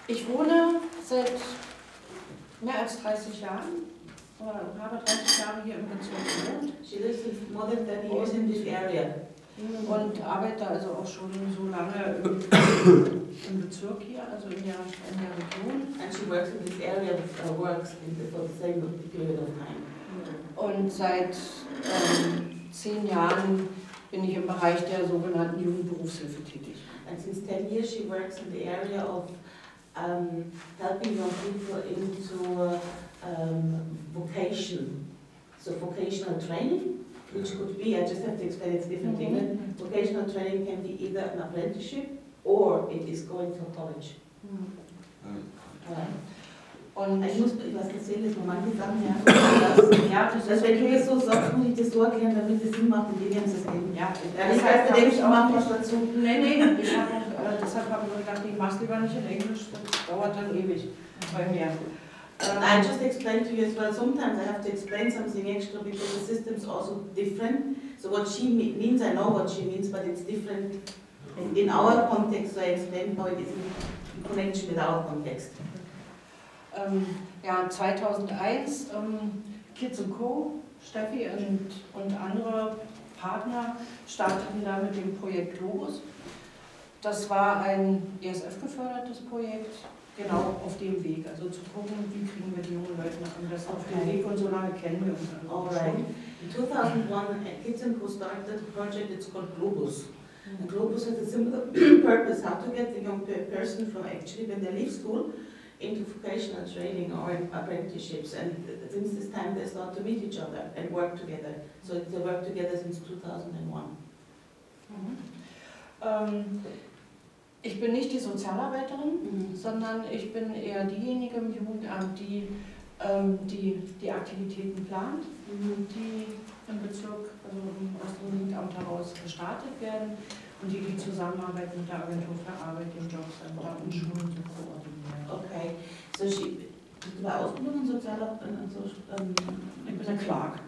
Ich wohne seit mehr als 30 Jahren, oder habe 30 Jahre hier im Bezirk gewohnt. She lives more than 30 years in this area. Und arbeite also auch schon so lange im Bezirk hier, also in der Region. And she works in this area, works for the same period of time. Und seit 10 Jahren bin ich im Bereich der sogenannten Jugendberufshilfe tätig. And since 10 years she works in the area of helping young people into vocation, so vocational training, which could be, I just have to explain it's different thing. Vocational training can be either an apprenticeship or it is going to college. Und ich muss was erzählen, dass man manche Sachen ja, das wenn du das so sagst, muss ich das so erklären, damit es Sinn macht, indem wir uns das reden. Ja, das heißt, du denkst, ich mache was dazu. Nee, deshalb habe ich mir gedacht, ich mache es lieber nicht in Englisch, das dauert dann ewig bei mir. I just explained to you as well, sometimes I have to explain something extra because the system is also different. So what she means, I know what she means, but it's different in our context, so I explain how it is in connection with our context. Ja, 2001, Kids & Co., Steffi und andere Partner starteten da mit dem Projekt Globus. Das war ein ESF-gefördertes Projekt, genau auf dem Weg. Also zu gucken, wie kriegen wir die jungen Leute am besten auf den Weg, und so lange kennen wir uns dann auch schon. In 2001, Kids & Co. started a project, it's called Globus. And Globus has a similar purpose, how to get the young person from actually when they leave school into vocational training or apprenticeships, and since this time they start to meet each other and work together. So they work together since 2001. Ich bin nicht die Sozialarbeiterin, sondern ich bin eher diejenige im Jugendamt, die die Aktivitäten plant, die im Bezirk, also aus dem Jugendamt heraus gestartet werden, und die Zusammenarbeit mit der Agentur für Arbeit, dem Jobcenter und Schulen zu koordinieren. Okay, so du war Ausbildung in Sozialarbeiterin? Ich bin ein Clark.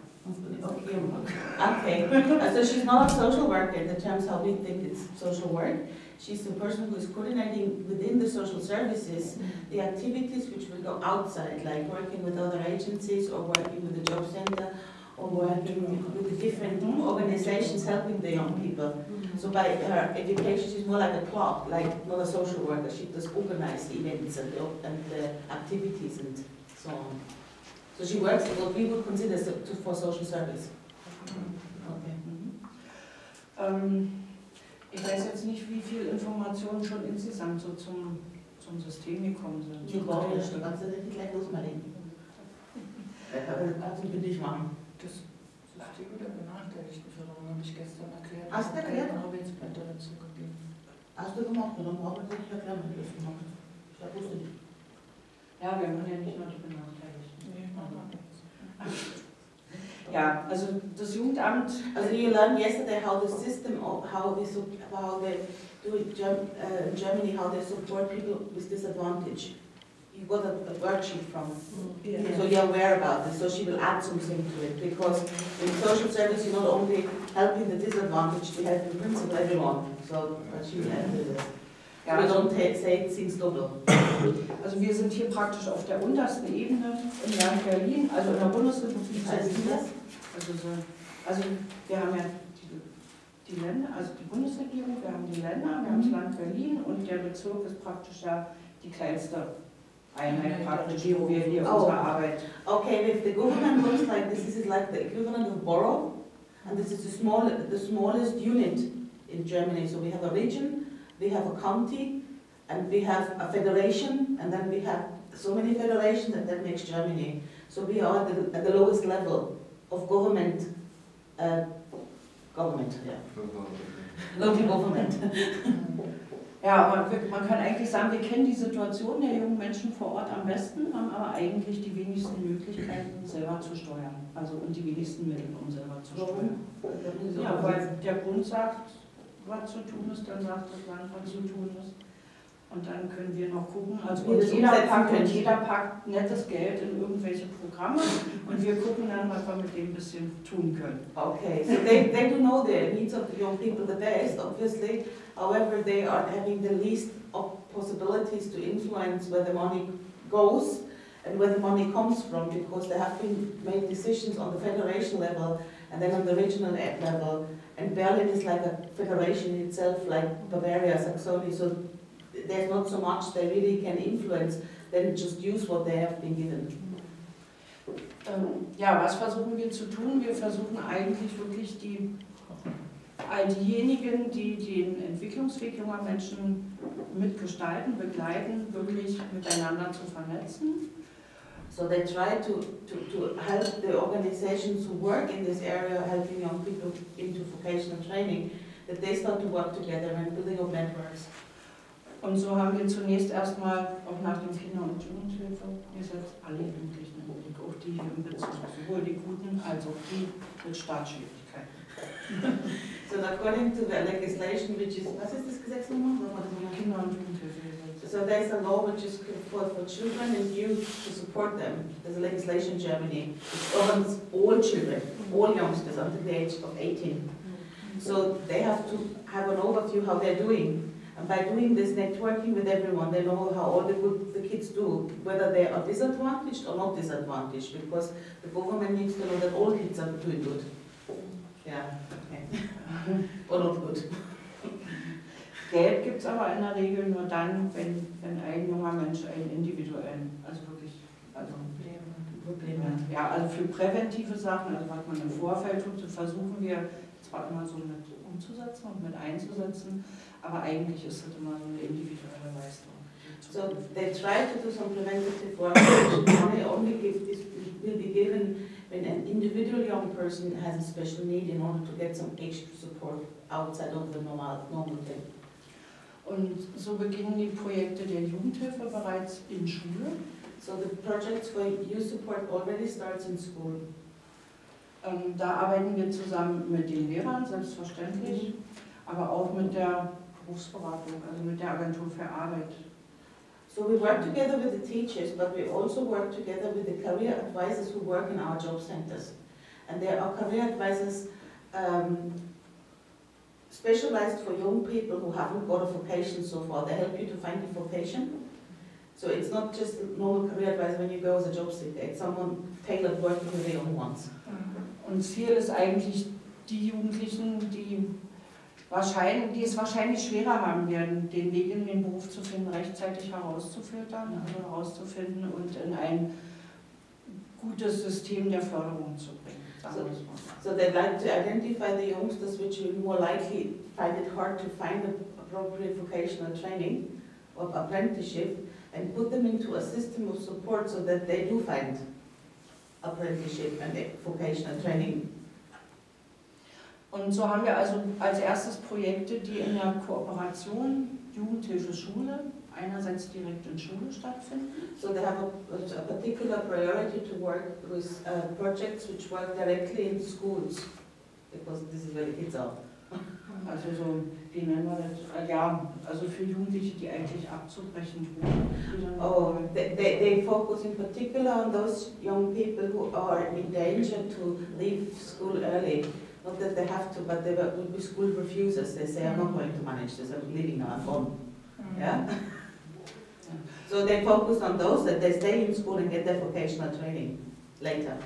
Okay, so she's not a social worker in the terms how we think it's social work. She's the person who is coordinating within the social services the activities which will go outside, like working with other agencies or working with the job center or working with the different organizations helping the young people. So by her education, she's more like a clerk, like not a social worker. She does organize events and activities and so on. So she works in what we would consider for social service. Okay. Ich weiß jetzt nicht, wie viel Informationen schon insgesamt so zum System gekommen sind. Die brauchen ja schon, kannst du nicht gleich losmelden. Also bitte ich machen. Das System der Benachteiligtenförderung habe ich gestern erklärt. Hast du erklärt? Ich habe Arbeitsblätter dazu gegeben. Hast du gemacht? Dann brauchen wir nicht erklären, wie du das gemacht hast. Ich wusste nicht. Ja, wir haben ja nicht nur die Benachteiligten. Nee, ja, also das Jugendamt. Also you learned yesterday how the system, how they do it in Germany, how they support people with disadvantage. You got a worksheet from, so you're aware about this. So she will add something to it, because in social service you're not only helping the disadvantaged, you help in principle everyone. So but she will add to this. Ja, we don't say things double. Also wir sind hier praktisch auf der untersten Ebene im Land Berlin, also in der Bundesrepublik. Also wir haben ja die Länder, also die Bundesregierung, wir haben die Länder, wir haben das Land Berlin, und der Bezirk ist praktisch ja die kleinste Einheit praktisch, wo wir hier unsere Arbeit. Okay, if the government looks like this is like the equivalent of borough, and this is the smallest unit in Germany. So we have a region, we have a county, and we have a federation, and then we have so many federations, and that makes Germany. So we are at the lowest level of government, yeah. Local government. Ja, man kann eigentlich sagen, wir kennen die Situation der jungen Menschen vor Ort am besten, haben aber eigentlich die wenigsten Möglichkeiten, selber zu steuern. Also und die wenigsten Mittel, um selber zu steuern. Ja, weil der Bund sagt, was zu tun ist, dann sagt das Land, was zu tun ist. Und dann können wir noch gucken, also Wie das jeder umsetzen packt nettes Geld in irgendwelche Programme und wir gucken dann, was wir mit dem ein bisschen tun können. Okay, so they do know the needs of the young people the best, obviously. However, they are having the least of possibilities to influence where the money goes and where the money comes from, because there have been made decisions on the federation level and then on the regional level. And Berlin is like a federation in itself, like Bavaria, Saxony, so there's not so much they really can influence, then just use what they have been given. Ja, was versuchen wir zu tun? Wir versuchen eigentlich wirklich all diejenigen, die den Entwicklungsweg junger Menschen mitgestalten, begleiten, wirklich miteinander zu vernetzen. So they try to help the organizations who work in this area, helping young people into vocational training, that they start to work together and building up networks. Und so haben wir zunächst erstmal auch nach dem Kinder- und Jugendhilfe gesetzt, alle Jugendlichen im Blick, auch die hier im Bezug, sowohl die Guten als auch die mit Startschwierigkeiten. So according to the legislation, which is, was ist das Gesetz nochmal? Kinder- und Jugendhilfe. So there's a law which is for children and youth to support them. There's a legislation in Germany which governs all children, all youngsters until the age of 18. So they have to have an overview how they're doing. And by doing this networking with everyone, they know how all the kids do, whether they are disadvantaged or not disadvantaged, because the government needs to know that all kids are doing good. Yeah, okay. Or not good. Geld gibt es aber in der Regel nur dann, wenn ein junger Mensch einen individuellen, also wirklich, also Probleme hat. Ja, also für präventive Sachen, also was man im Vorfeld tut, versuchen wir zwar immer so mit umzusetzen und mit einzusetzen, aber eigentlich ist das immer so eine individuelle Leistung. So they try to do some preventative work, which money only will be given when an individual young person has a special need in order to get some extra support outside of the normal thing. Und so beginnen die Projekte der Jugendhilfe bereits in Schule. So the projects for youth support already starts in school. Da arbeiten wir zusammen mit den Lehrern, selbstverständlich, aber auch mit der Berufsberatung, also mit der Agentur für Arbeit. So we work together with the teachers, but we also work together with the career advisors who work in our job centers. And there are career advisors specialized for young people who haven't got a vocation so far. They help you to find a vocation. So it's not just a normal career advisor when you go as a job seeker, it's someone tailored working with the young ones. Und Ziel ist eigentlich, die Jugendlichen, die es wahrscheinlich schwerer haben werden, den Weg in den Beruf zu finden, rechtzeitig herauszufiltern, also herauszufinden und in ein gutes System der Förderung zu bringen. So they'd like to identify the youngsters which will more likely find it hard to find appropriate vocational training or apprenticeship and put them into a system of support so that they do find apprenticeship and vocational training. Und so haben wir also als erstes Projekte, die in der Kooperation Jugendhilfe Schule einerseits direkt in Schule stattfinden. So they have a particular priority to work with projects which work directly in schools, because this is where the kids are. Also so, wie nennen wir das? Ja, also für Jugendliche, die eigentlich abzubrechen drohen. Oh, they focus in particular on those young people who are in danger to leave school early. Not that they have to, but they will be school refusers. They say, I'm not going to manage this, I'm leaving now, I'm gone. Yeah? So they focus on those, that they stay in school and get their vocational training later.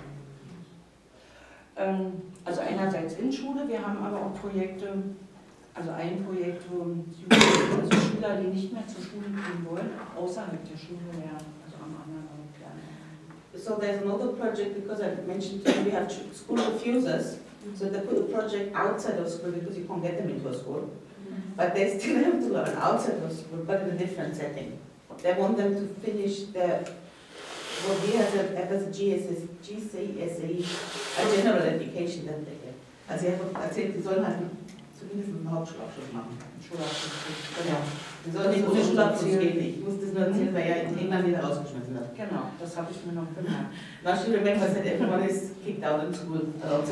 Also einerseits in Schule, wir haben aber auch Projekte, also ein Projekt, wo Jugendliche, also Schüler, die nicht mehr zur Schule gehen wollen, außerhalb der Schule lernen, also am anderen Ort lernen. So there's another project, because I mentioned we have school refusers, so they put a project outside of school because you can't get them into a school. But they still have to learn outside of school, but in a different setting. They want them to finish what we have as a GCSE, a general education that they get. Also ich habe erzählt, die sollen halt zumindest einen Hauptschulabschluss machen. Schulabschluss. Genau. Wir sollen nicht ohne Schulabschluss gehen. Ich muss das nur erzählen, weil er in England wieder rausgeschmissen hat. Genau, das habe ich mir noch gemerkt. Now she remembers that everyone is kicked out of school. So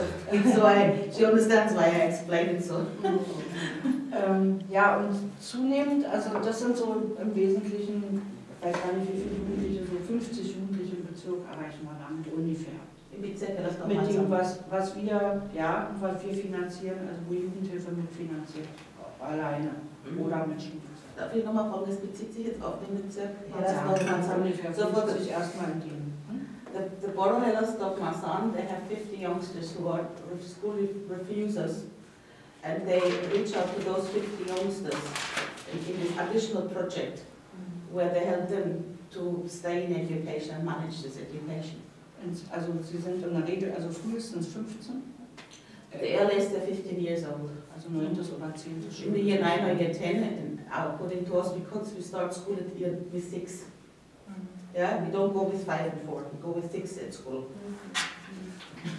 she understands why I explained it so. Ja, und zunehmend, also das sind so im Wesentlichen, ich weiß gar nicht wie viele Jugendliche, so 50 Jugendliche im Bezirk erreichen wir damit ungefähr. Mit dem, was wir finanzieren, also wo Jugendhilfe mitfinanziert, alleine oder mit Schulhilfe. Darf ich nochmal fragen, das bezieht sich jetzt auf den Bezirk ungefähr 50 erstmal in dem. The borough Hellersdorf Masan, they have 50 youngsters who are school refusers, and they reach out to those 50 youngsters in this additional project where they help them to stay in education and manage this education. Also sie sind in der Regel also frühestens 15. The earliest they're 15 years old. Also 9. oder 10. In the year 9 or year 10, and according to us, because we start school at year with 6. Yeah, we don't go with 5 and 4, we go with 6 at school.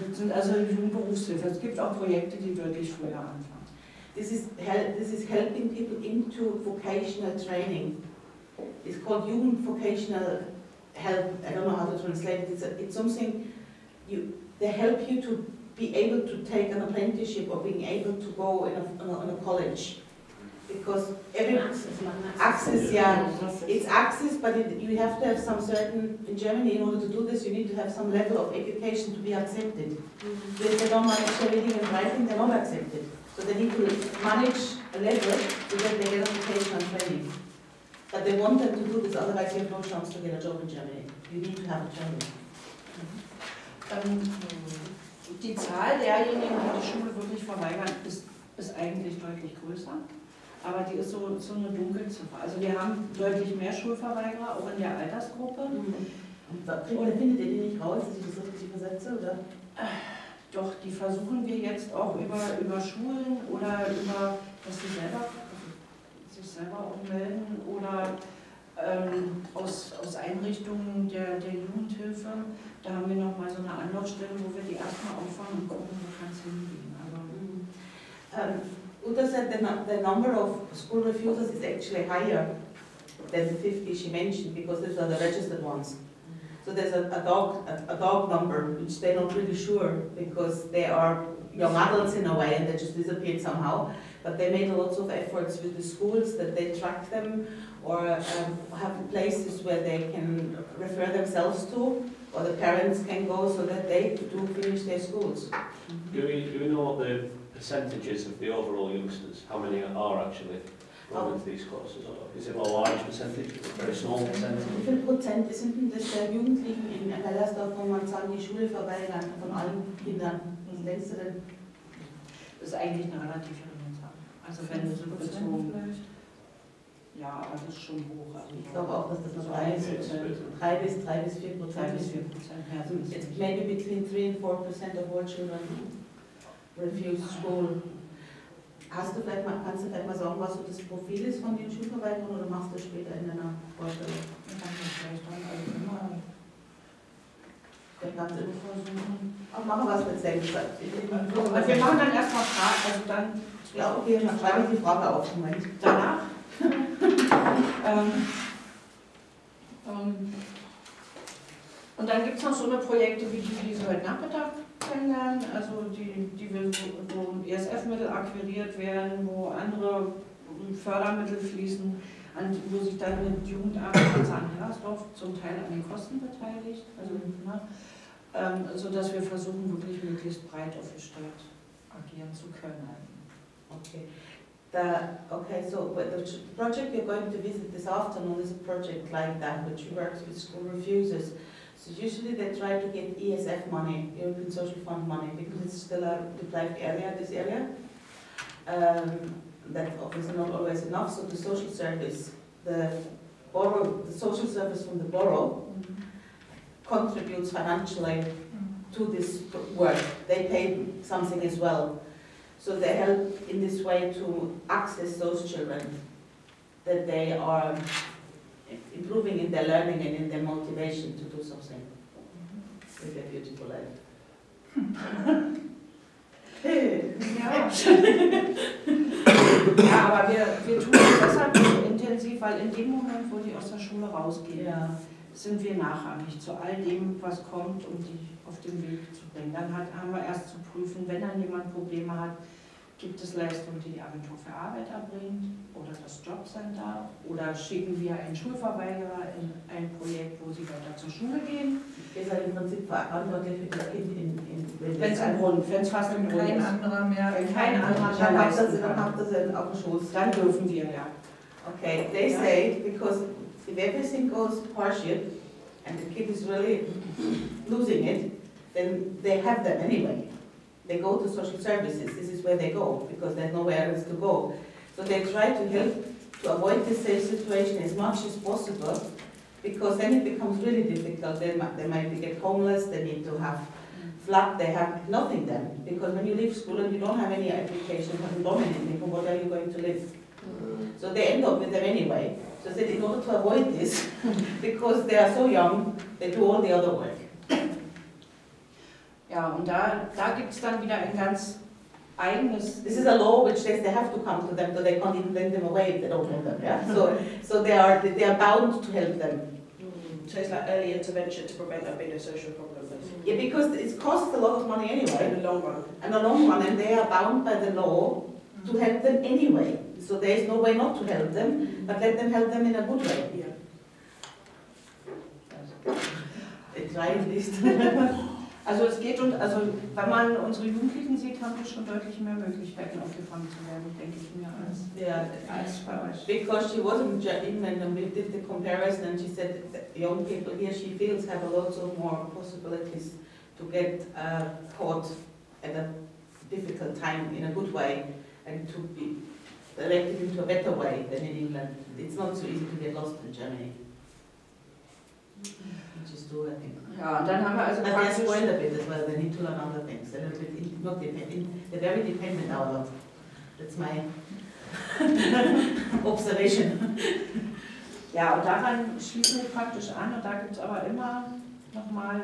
Das sind also Jugendberufshilfe. Es gibt auch Projekte, die wirklich früher anfangen. This is helping people into vocational training. It's called Jugend Vocational Help. I don't know how to translate it. It's something they help you to be able to take an apprenticeship or being able to go in a college. Because every access, yeah, it's access, but you have to have some certain, in Germany, in order to do this, you need to have some level of education to be accepted. So if they don't manage their reading and writing, they're not accepted. So they need to manage a level so that they get vocational training. But they want them to do this, otherwise you have no chance to get a job in Germany. You need to have a training. Die Zahl derjenigen, die die Schule wirklich verweigern, ist eigentlich deutlich größer. Aber die ist so eine Dunkelziffer. Also wir haben deutlich mehr Schulverweigerer, auch in der Altersgruppe. Und findet ihr die nicht raus, dass ich das richtig übersetze? Oder? Doch, die versuchen wir jetzt auch über Schulen oder über, dass sie sich selber auch melden oder aus Einrichtungen der Jugendhilfe. Da haben wir nochmal so eine Anlaufstelle, wo wir die erstmal auffangen und gucken, wo kann es hingehen. Uta said the number of school refusals is actually higher than the 50 she mentioned, because these are the registered ones. So there's a dog number, which they're not really sure, because they are young adults in a way and they just disappeared somehow. But they made lots of efforts with the schools that they track them or have places where they can refer themselves to, or the parents can go so that they do finish their schools. Do we know what the percentages of the overall youngsters, how many are actually going into these courses? Or is it a large percentage, a very small percentage? Wie viel Prozent sind denn das der Jugendlichen in Hellersdorf, wo man sagen, die Schule verweigern von allen Kindern? Was denkst du denn? Das ist eigentlich eine relativ geringe Zahl. Also wenn du so bezogen, ja, aber das ist schon hoch. Also ich glaube auch, dass das noch 3 bis 4%. 3 bis 4%. Ja, it's maybe between 3 and 4% of all children refuse school. Kannst du vielleicht mal sagen, was so das Profil ist von den Schulverweigerern, oder machst du das später in deiner Vorstellung? Auch machen wir was mit Selbstzeit. Wir machen dann erstmal Fragen, also dann. Ja, okay, dann schreibe ich die Frage auf. Moment. Danach. Und dann gibt es noch so eine Projekte wie die Sie heute Nachmittag kennenlernen, also wo ESF-Mittel akquiriert werden, wo andere Fördermittel fließen, wo sich dann mit Jugendamt an Hellersdorf zum Teil an den Kosten beteiligt, sodass wir versuchen, wirklich möglichst breit aufgestellt agieren zu können. Okay. So the project you're going to visit this afternoon is a project like that, which works with school refusers. So usually they try to get ESF money, European Social Fund money, because it's still a deprived area, this area. That obviously not always enough, so the social service, the social service from the borough contributes financially to this work. They pay something as well. So they help in this way to access those children, that they are improving in their learning and in their motivation to do something with their beautiful life. Ja. bevor die aus der Schule rausgehen, sind wir nachrangig zu all dem, was kommt, um die auf den Weg zu bringen. Dann haben wir erst zu prüfen, wenn dann jemand Probleme hat, gibt es Leistungen, die die Agentur für Arbeit erbringt oder das Jobcenter, oder schicken wir einen Schulverweigerer in ein Projekt, wo sie weiter zur Schule gehen. Ihr seid im Prinzip verantwortlich für das Kind wenn es fast im Grund Kein ist. anderer mehr. Wenn kein anderer dann mehr habt ihr leisten dann kann, habt ihr sie auf dem Schoß. dann dürfen wir, ja. Okay, they say because if everything goes partial and the kid is really losing it, then they have them anyway. They go to social services. This is where they go because there's nowhere else to go. So they try to help to avoid the same situation as much as possible, because then it becomes really difficult. They might get homeless. They need to have flat. They have nothing then, because when you leave school and you don't have any education, haven't done anything, what are you going to live? So they end up with them anyway. So I said, in order to avoid this, because they are so young, they do all the other work. Ja, und da gibt es dann wieder ein ganz eigenes... This is a law which says they have to come to them, so they can't even lend them away if they don't want them. Yeah? So they are bound to help them. So it's like early intervention to prevent there being a social problem, basically. Yeah, because it costs a lot of money anyway. In the long run. In the long run, and they are bound by the law to help them anyway. So there is no way not to help them, but let them help them in a good way. Yeah. It's right, at least. Also es geht wenn man unsere Jugendlichen sieht, haben wir schon deutlich mehr Möglichkeiten aufgefangen zu werden, denke ich mir, als bei euch. Because she was in England and we did the comparison, and she said that young people here, she feels, have a lot of more possibilities to get caught at a difficult time in a good way and to be directed into a better way than in England. It's not so easy to get lost in Germany. Which is true, I think. Ja, und dann haben wir also But they're praktisch... spoiled a bit as well. They need to learn other things. They're a little bit not dependent. They're very dependent now a lot. That's my observation. Ja, und daran schließen wir praktisch an, und da gibt es aber immer nochmal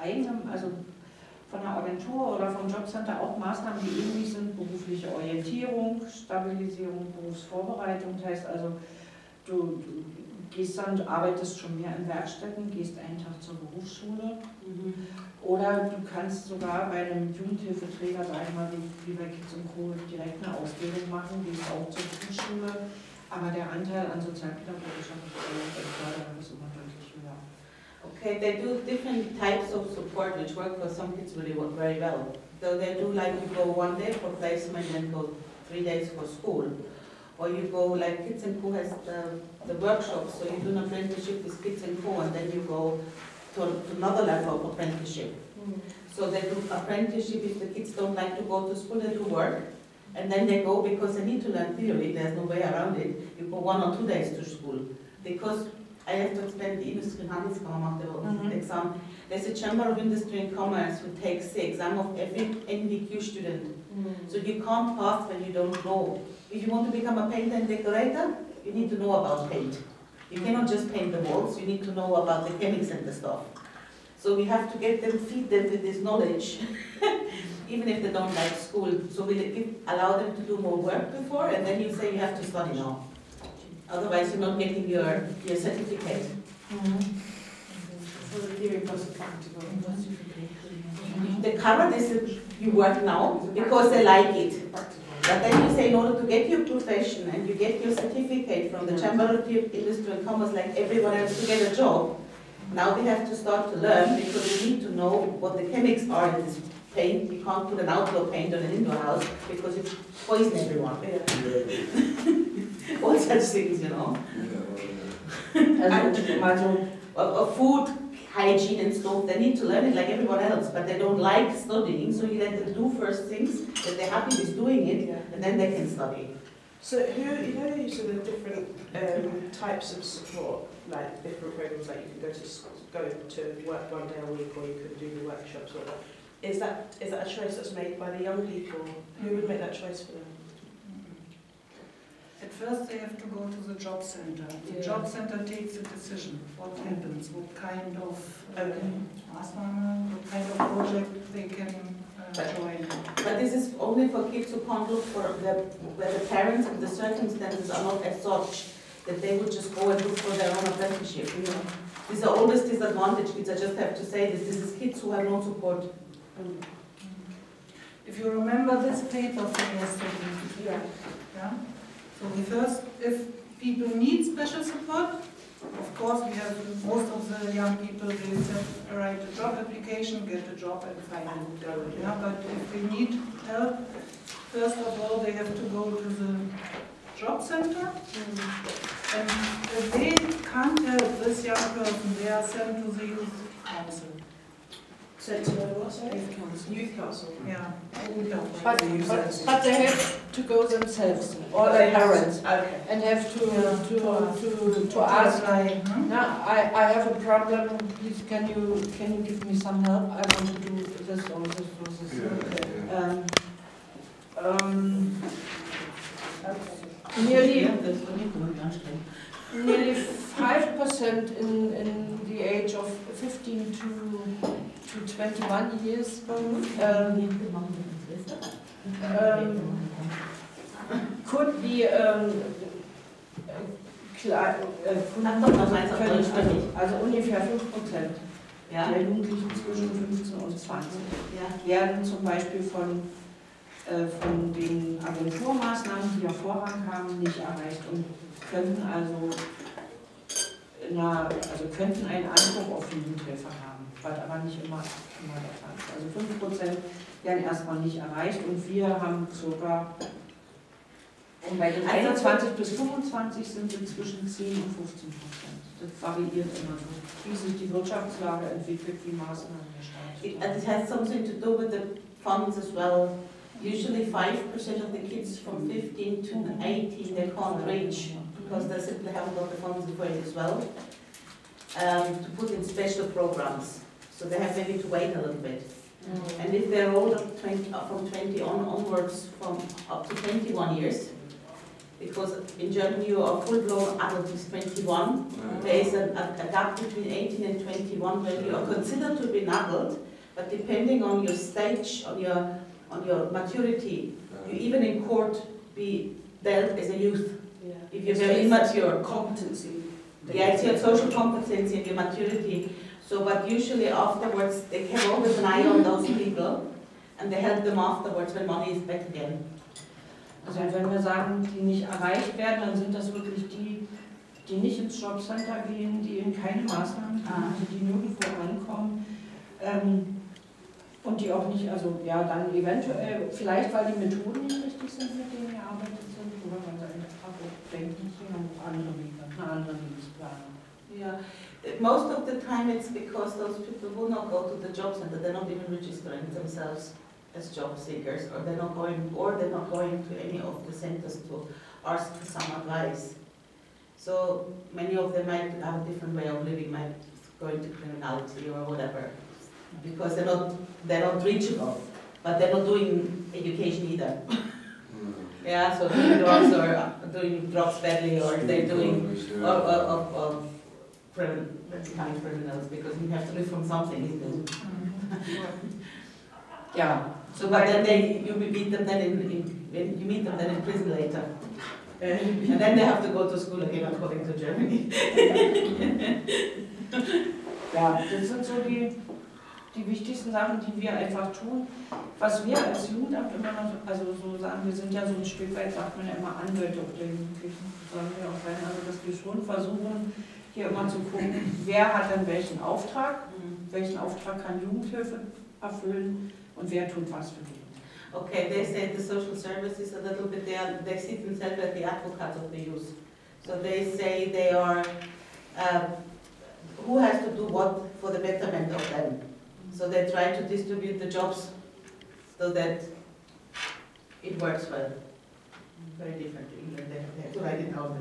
eigene, also von der Agentur oder vom Jobcenter auch Maßnahmen, die ähnlich sind: berufliche Orientierung, Stabilisierung, Berufsvorbereitung. Das heißt also, du gehst dann, arbeitest schon mehr in Werkstätten, gehst einen Tag zur Berufsschule, oder du kannst sogar bei einem Jugendhilfeträger, sag ich mal, wie bei Kids und Co., direkt eine Ausbildung machen, gehst auch zur Berufsschule, aber der Anteil an sozialpädagogischer Förderung ist immer deutlich höher. Okay, they do different types of support which work for some kids really work very well. So they do like you go 1 day for placement and go 3 days for school. Or you go like Kids and Co has the workshops, so you do an apprenticeship with Kids and Co, and then you go to another level of apprenticeship. So they do apprenticeship if the kids don't like to go to school, they do work. And then they go because they need to learn theory, there's no way around it. You go 1 or 2 days to school. Because I have to explain the Industry and Handelskammer macht the exam. There's a Chamber of Industry and Commerce who takes the exam of every NVQ student. So you can't pass when you don't know. If you want to become a painter and decorator, you need to know about paint. You cannot just paint the walls, you need to know about the chemics and the stuff. So we have to get them, feed them with this knowledge, even if they don't like school. So we allow them to do more work before, and then you say you have to study now. Otherwise you're not getting your certificate. So the theory plus the practical. The current is that you work now because they like it. But then you say in order to get your profession and you get your certificate from the Chamber of Industry and Commerce like everyone else to get a job, now we have to start to learn, because we need to know what the chemics are in this paint. You can't put an outdoor paint on an indoor house because it poisons everyone. All such things, you know. Of food hygiene and stuff, they need to learn it like everyone else, but they don't like studying, so you let them do first things that they're happy with doing it, and then they can study. So you said the different types of support, like different programs, like you can go to work 1 day a week, or you could do the workshops, or whatever. Is that a choice that's made by the young people? Who would make that choice for them? At first they have to go to the job center. The job center takes a decision. What happens? What kind of Maßnahme, what kind of project they can join. But this is only for kids who can't look for where the parents and the circumstances are not as such. that they would just go and look for their own apprenticeship. This is the oldest disadvantage kids, I just have to say this is kids who have no support. If you remember this paper from yesterday, Yeah. yeah? So the first, if people need special support, of course we have most of the young people, they write a job application, get a job and find a job. Yeah, but if they need help, first of all they have to go to the job center. And if they can't help this young person, they are sent to the youth council. Sent to what, sorry? Youth council. Youth council. Yeah. But they have to go themselves, or their parents, Okay. and have to ask. Apply, huh? No, I have a problem. Please, can you give me some help? I want to do this or this or this. Nearly 5% in the age of 15 to 21 years could be also ungefähr 5% Ja? der Jugendlichen zwischen 15 und 20 werden zum Beispiel von den Agenturmaßnahmen, die ja Vorrang haben, nicht erreicht und könnten könnten einen Anspruch auf Jugendhilfe haben, was aber nicht immer der Fall ist. Also 5% werden erstmal nicht erreicht und wir haben circa, und bei den 21 bis 25 sind wir zwischen 10 und 15%. Das variiert immer so, wie sich die Wirtschaftslage entwickelt, wie Maßnahmen gestaltet. It has something to do with the funds as well. Usually 5% of the kids from 15 to 18 they can't reach because they simply haven't got the funds for it as well to put in special programs. So they have maybe to wait a little bit. And if they're older, from 20 onwards, from up to 21 years, because in Germany you are full-blown adult is 21, there is a gap between 18 and 21 where you are considered to be an adult, but depending on your stage, on your maturity, you even in court be dealt as a youth. Yeah. If you're very immature. Competency. Yeah, it's your social competency and your maturity. So, but usually afterwards, they have always an eye on those people and they help them afterwards when money is back again. Also wenn wir sagen, die nicht erreicht werden, dann sind das wirklich die nicht ins Jobcenter gehen, die eben keine Maßnahmen haben, also die nirgendwo ankommen und die auch nicht, also ja, dann eventuell, vielleicht weil die Methoden nicht richtig sind, mit denen gearbeitet sind, oder weil sie einfach denken, sie haben andere Wege, eine andere Lebensplanung. Yeah, most of the time it's because those people will not go to the job center, they're not even registering themselves as job seekers, or they're not going to any of the centers to ask for some advice. So many of them might have a different way of living, might go into criminality or whatever, because they're not reachable, but they're not doing education either. Yeah, so doing drugs or doing drugs badly, or they're doing criminals, because you have to live from something, isn't it? Ja, So, but then you meet them when you meet them then in prison later. And then they have to go to school again according to Germany. ja, das sind so die wichtigsten Sachen, die wir einfach tun. Was wir als Jugendamt immer noch, also so sagen, wir sind ja so ein Stück weit, sagt man ja immer, Anwälte der Jugendlichen, sollen wir auch sein, also dass wir schon versuchen, hier immer zu gucken, wer hat dann welchen Auftrag kann Jugendhilfe erfüllen und wer tut was für die. Okay, they say the social services a little bit, they see themselves as the advocates of the youth. So they say they are, who has to do what for the betterment of them. So they try to distribute the jobs so that it works well. Very different to England, they have to write it out,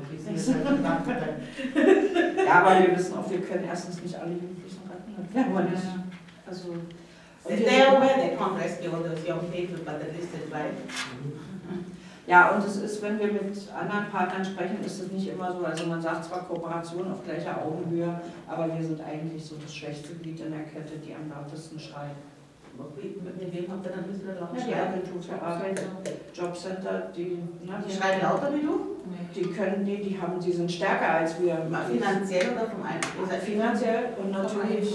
Ja, aber wir wissen auch, wir können erstens nicht alle Jugendlichen retten, das werden wir nicht. Also, they are aware they can't rescue all those young people, but at least they try. Ja, und es ist, wenn wir mit anderen Partnern sprechen, ist es nicht immer so, also man sagt zwar Kooperation auf gleicher Augenhöhe, aber wir sind eigentlich so das schwächste Glied in der Kette, die am lautesten schreien. Mit wem habt ihr dann ein bisschen Ja, die Agentur für Arbeit. Jobcenter, die schreiben lauter wie du? die können, die sind stärker als wir. Finanziell oder vom Einfluss? Finanziell und natürlich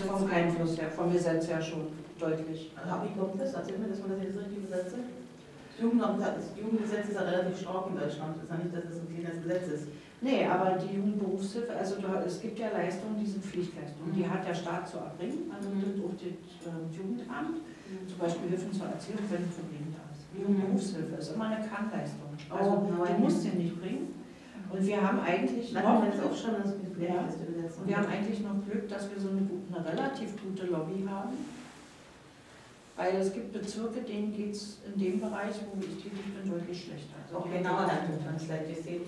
vom Einfluss her, vom Gesetz her schon deutlich. Wie kommt das? Erzähl mir, dass man das jetzt richtig übersetzt. Das Jugendgesetz ist ja relativ stark in Deutschland. Das ist ja nicht, dass das ein kleines Gesetz ist. Nee, aber die Jugendberufshilfe, also es gibt ja Leistungen, die sind Pflichtleistungen. Die hat der Staat zu erbringen, also durch das Jugendamt. Zum Beispiel Hilfen zur Erziehung, wenn ein Problem da ist. Jugendberufshilfe ist immer eine Kannleistung. Also du musst den nicht bringen. Und wir haben eigentlich noch Glück, dass wir so eine relativ gute Lobby haben. Weil es gibt Bezirke, denen geht es in dem Bereich, wo ich tätig bin, deutlich schlechter. Also okay, now I have to translate. You see,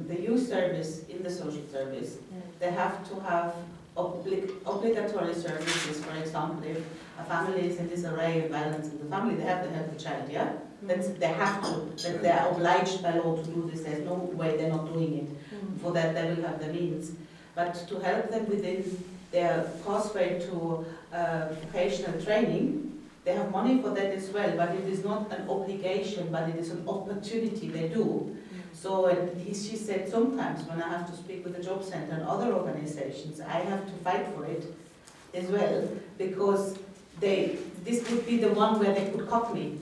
the youth service in the social service, they have to have obligatory services. For example, if a family is in disarray, violence in the family, they have to help the child. Yeah, they have to. That they are obliged by law to do this. There's no way they're not doing it. For that, they will have the means. But to help them within their pathway to vocational training, they have money for that as well, but it is not an obligation, but it is an opportunity they do. So she said sometimes when I have to speak with the job center and other organizations, I have to fight for it as well, because this would be the one where they could cut me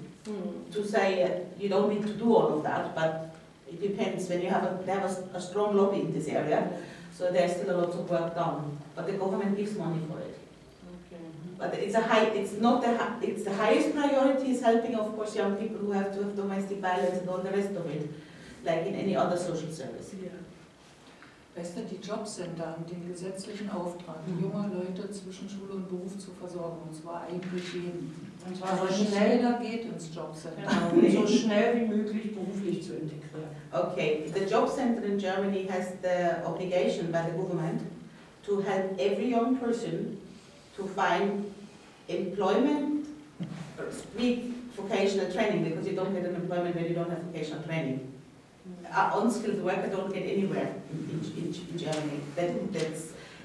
to say you don't need to do all of that, but it depends. When you have they have a strong lobby in this area, so there's still a lot of work done, but the government gives money for it. Okay. But it's the highest priority is helping, of course, young people who have to have domestic violence and all the rest of it, like in any other social service. Ja. Weißt du, die Jobcenter haben den gesetzlichen Auftrag, junge Leute zwischen Schule und Beruf zu versorgen, und zwar eigentlich jeden. Und zwar Aber so nicht schnell, jeder geht ins Jobcenter. genau, so schnell wie möglich beruflich zu integrieren. Okay, the job center in Germany has the obligation by the government to help every young person to find employment, vocational training, because you don't get an employment when you don't have vocational training. Unskilled worker don't get anywhere in Germany.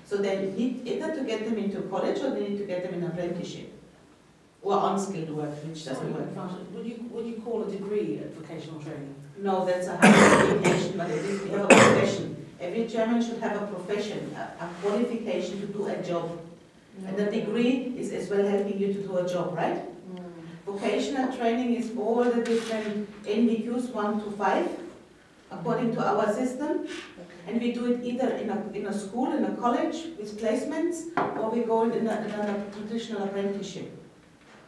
So they need either to get them into college or they need to get them in apprenticeship. Or unskilled work, which doesn't work. Would you call a degree vocational training? No, that's a higher education, but at least we have a profession. Every German should have a profession, a qualification to do a job. And the degree is as well helping you to do a job, right? Vocational training is all the different NVQs 1 to 5, according to our system. And we do it either in a school, in a college with placements, or we go in a traditional apprenticeship.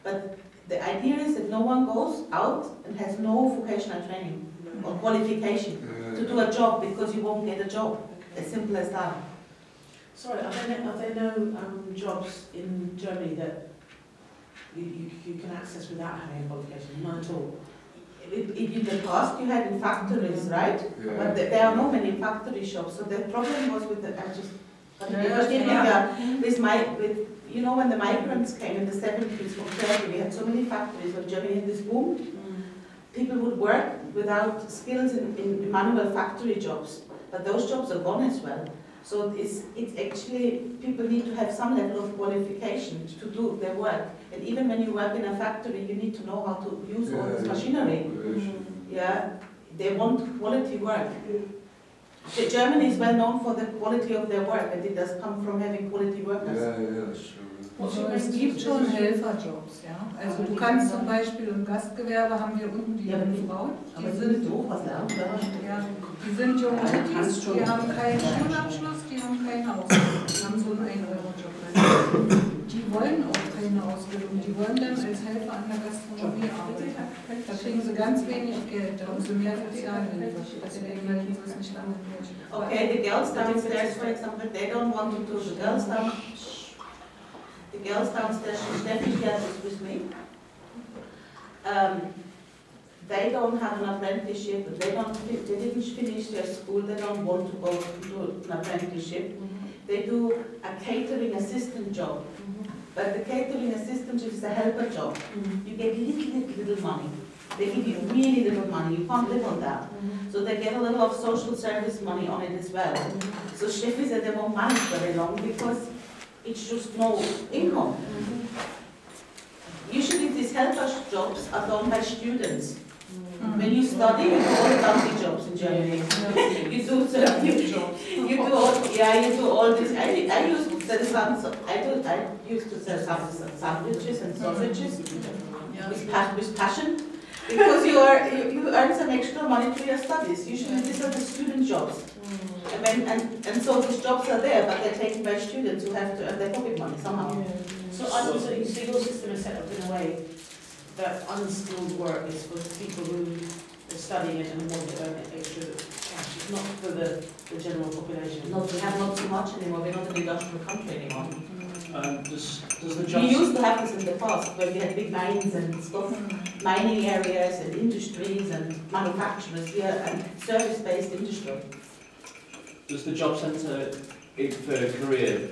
But the idea is that no one goes out and has no vocational training or qualification to do a job, because you won't get a job. As simple as that. Sorry, are there no jobs in Germany that you can access without having a qualification? None at all? In the past you had in factories, right? Yeah. But there are no many factory shops. So the problem was with the you know, when the migrants came in the 70s from Turkey, we had so many factories. When Germany had this boom, people would work without skills in manual factory jobs. But those jobs are gone as well. So it's actually, people need to have some level of qualification to do their work. And even when you work in a factory, you need to know how to use all this machinery. Yeah, they want quality work. Germany is well known for the quality of their work, and it does come from having quality workers. Ja, sure. Also es gibt schon Helferjobs, ja. Also du kannst zum Beispiel im Gastgewerbe haben wir unten die jungen Frauen, die sind die sind junge Ladies, die haben keinen Schulabschluss, die haben keine Ausbildung, die haben so einen 1-Euro-Job. Die wollen auch keine Ausbildung, die wollen dann als Helfer an der Gastronomie arbeiten. Da kriegen sie ganz wenig Geld, da haben sie mehr Sozialhilfe. Deswegen halten sie es nicht lange durch. Okay, the girls downstairs, for example, they don't want to do the girls downstairs. The girls downstairs, Steffi here is with me. They don't have an apprenticeship. They didn't finish their school. They don't want to go to an apprenticeship. They do a catering assistant job. But the catering assistant is a helper job. You get little money. They give you really little money. You can't live on that. So they get a little of social service money on it as well. So Steffi said they won't manage very long because it's just no income. jobs are done by students. When you study, you do all county jobs in Germany. You do all this. I used to sell sandwiches and sausages with passion, because you earn some extra money through your studies. Usually these are the student jobs. And so these jobs are there, but they're taken by students who have to earn their pocket money somehow. So your system is set up in a way that unskilled work is for people who are studying it and want to earn extra cash. It's not for the general population. No, we have not too much anymore. We're not an industrial country anymore. Does the We jobs... used to have this in the past, where we had big mines and stuff, mining areas and industries and manufacturers here, and service-based industry. Does the job centre for career...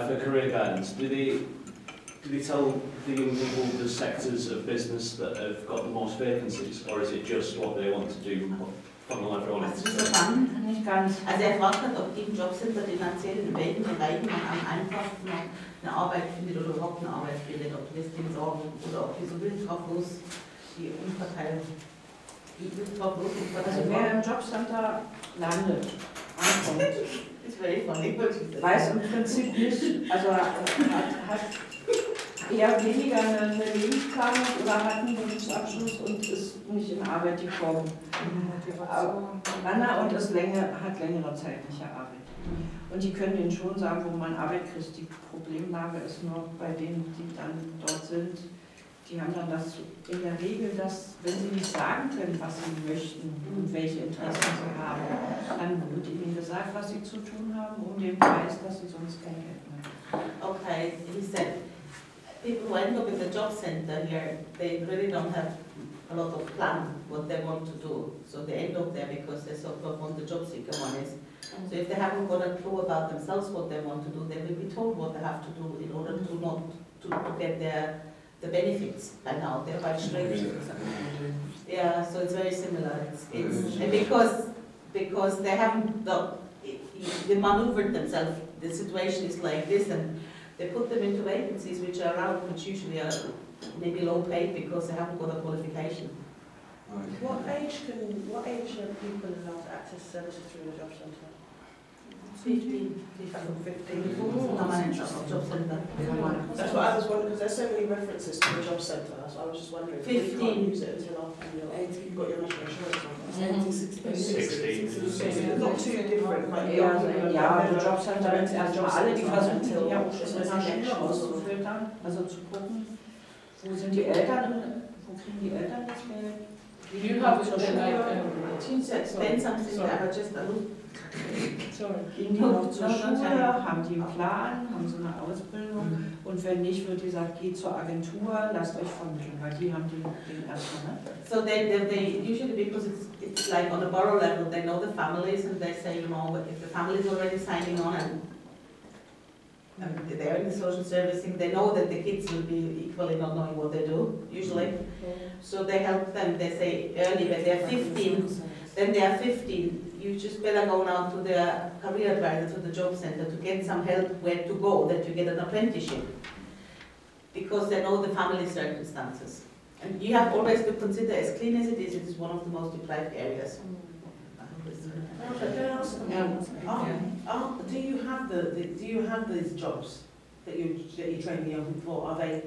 for career guidance, do they tell the young people the sectors of business that have got the most vacancies, or is it just what they want to do? Also Nicht ganz. Also fragt hat, ob die im Jobcenter denen erzählen, in welchen Bereichen man am einfachsten eine Arbeit findet oder überhaupt eine Arbeit findet, ob die das denen sagen oder ob die so wild drauf los die Umverteilung. Also wer im Jobcenter landet, ankommt, ist very funny, weiß im Prinzip nicht, also hat eher weniger eine Lebensplanung oder hat einen Berufsabschluss und ist nicht in Arbeit gekommen. Und ist hat längere Zeit nicht gearbeitet. Und die können denen schon sagen, wo man Arbeit kriegt. Die Problemlage ist nur bei denen, die dann dort sind, die haben dann das in der Regel, dass, wenn sie nicht sagen können, was sie möchten und welche Interessen sie haben, dann wird ihnen gesagt, was sie zu tun haben, um den Preis, dass sie sonst kein Geld mehr haben. Okay, he said, people who end up in the job center here, they really don't have a lot of plan what they want to do. So they end up there because they sort of want the job seeker monies. So if they haven't got a clue about themselves what they want to do, they will be told what they have to do in order to not to get the benefits by now. They're quite strict. Yeah, so it's very similar. It's and because they haven't they maneuvered themselves. The situation is like this, and they put them into vacancies which are around, which usually are maybe low paid because they haven't got a qualification. What age are people allowed to access services through the job centre? 15. Permanent job centre. That's what I was wondering, because there's so many references to the job centre, so I was just wondering. 15. You can't use it until after you've got your national insurance number. 16. Not too different, but Ja, die Jobcenter, wenn sie erstmal alle, die versuchen, die ja auch schon in der Schule auszufiltern, also zu gucken, wo sind die Eltern, wo kriegen die Eltern das Geld? You have to She said, spend something there, but just a little. Gehen die noch zur Schule, haben die einen Plan, haben sie eine Ausbildung und wenn nicht, wird gesagt, geht zur Agentur, lasst euch vermitteln, weil die haben den erstmal. So they usually, because it's like on a borough level, they know the families and they say, you know, if the family is already signing on and they're in the social servicing, they know that the kids will be equally not knowing what they do, usually. So they help them, they say early, when they're 15, then they are 15, you just better go now to the career advisor, to the job center, to get some help where to go, that you get an apprenticeship. Because they know the family circumstances. And you have always to consider, as clean as it is one of the most deprived areas. Can I ask, do you have these jobs that you train the young people for? Are they?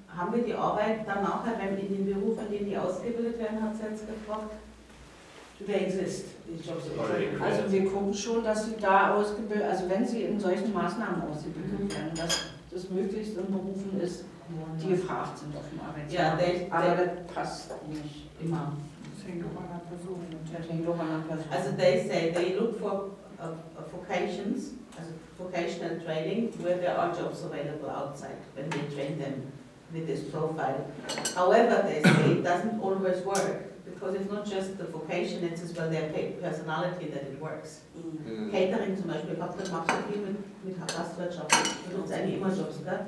Haben wir die Arbeit dann nachher, wenn in den Berufen, in denen die ausgebildet werden, hat sie jetzt gefragt? Do they exist, these jobs that you're training? Also wir gucken schon, dass sie da ausgebildet, also wenn sie in solchen Maßnahmen ausgebildet werden, dass das möglichst in Berufen ist, die gefragt sind auf dem Arbeitsmarkt. Ja, aber das passt nicht immer. Das hängt auch an der Person. Das hängt auch an der Person. Also they say they look for vocations, also vocational training, where there are jobs available outside when they train them with this profile. However, they say it doesn't always work because it's not just the vocation, it's as well their personality that it works. Catering zum Beispiel, Patrick macht ja viel mit Gastwirtschaft, das sind eigentlich immer Jobs, gell?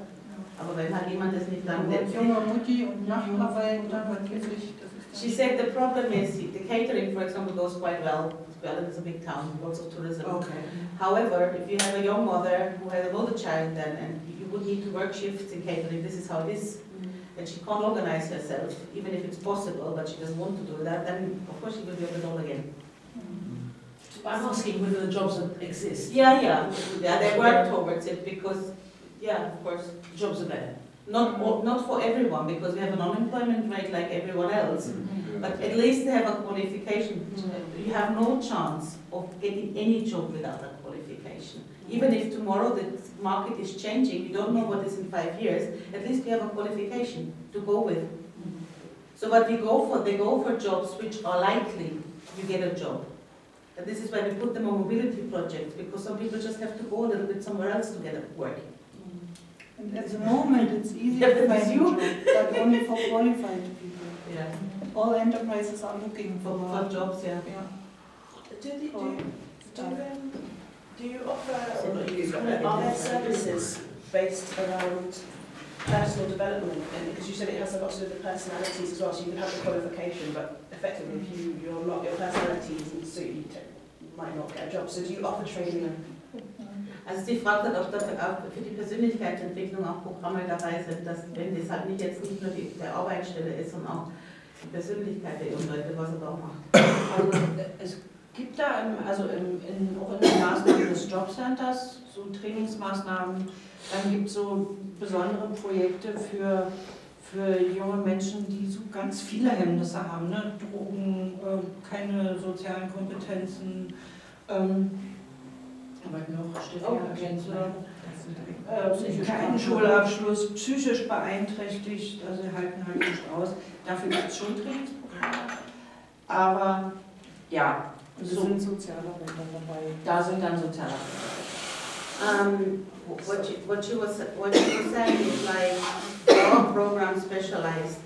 Aber wenn halt jemand das nicht dann... Junge Mutti und Nachtarbeit und dann wirklich, das ist... She said the problem is the catering, for example, goes quite well. Berlin is a big town, lots of tourism. Okay. However, if you have a young mother who has another child then, and you would need to work shifts in catering, this is how it is, and she can't organize herself, even if it's possible, but she doesn't want to do that, then of course she will be on the dole again. I'm asking whether the jobs that exist. Yeah, they work towards it because, yeah, of course. Jobs are there. Not for everyone, because we have an unemployment rate like everyone else, but at least they have a qualification. You have no chance of getting any job without a qualification. Even if tomorrow the market is changing, you don't know what is in 5 years, at least you have a qualification to go with. So what we go for, they go for jobs which are likely you get a job. And this is why we put them on mobility projects, because some people just have to go a little bit somewhere else to get work. And at the moment, it's easy to find a job, but only for qualified people. Yeah. All enterprises are looking For jobs, yeah. Do you offer, or are there services based around personal development? And because you said it has a lot to do with the personalities as well, so you can have the qualification, but effectively if your personality isn't suited, you might not get a job. So do you offer training? Also die Frage hat, ob da für die Persönlichkeitsentwicklung auch Programme dabei sind, dass wenn das halt nicht nur der Arbeitsstelle ist, sondern auch die Persönlichkeit der jungen Leute, was er da macht. Also, es gibt da auch in den Maßnahmen des Jobcenters so Trainingsmaßnahmen. Dann gibt es so besondere Projekte für junge Menschen, die so ganz viele Hemmnisse haben, ne? Drogen, keine sozialen Kompetenzen, keinen Schulabschluss, psychisch beeinträchtigt, also halten halt nicht aus. Dafür gibt es schon Trainingsprogramme. Aber ja, so sind Sozialarbeiter dabei. Da sind dann Sozialarbeiter. What you were saying is like our program specialized,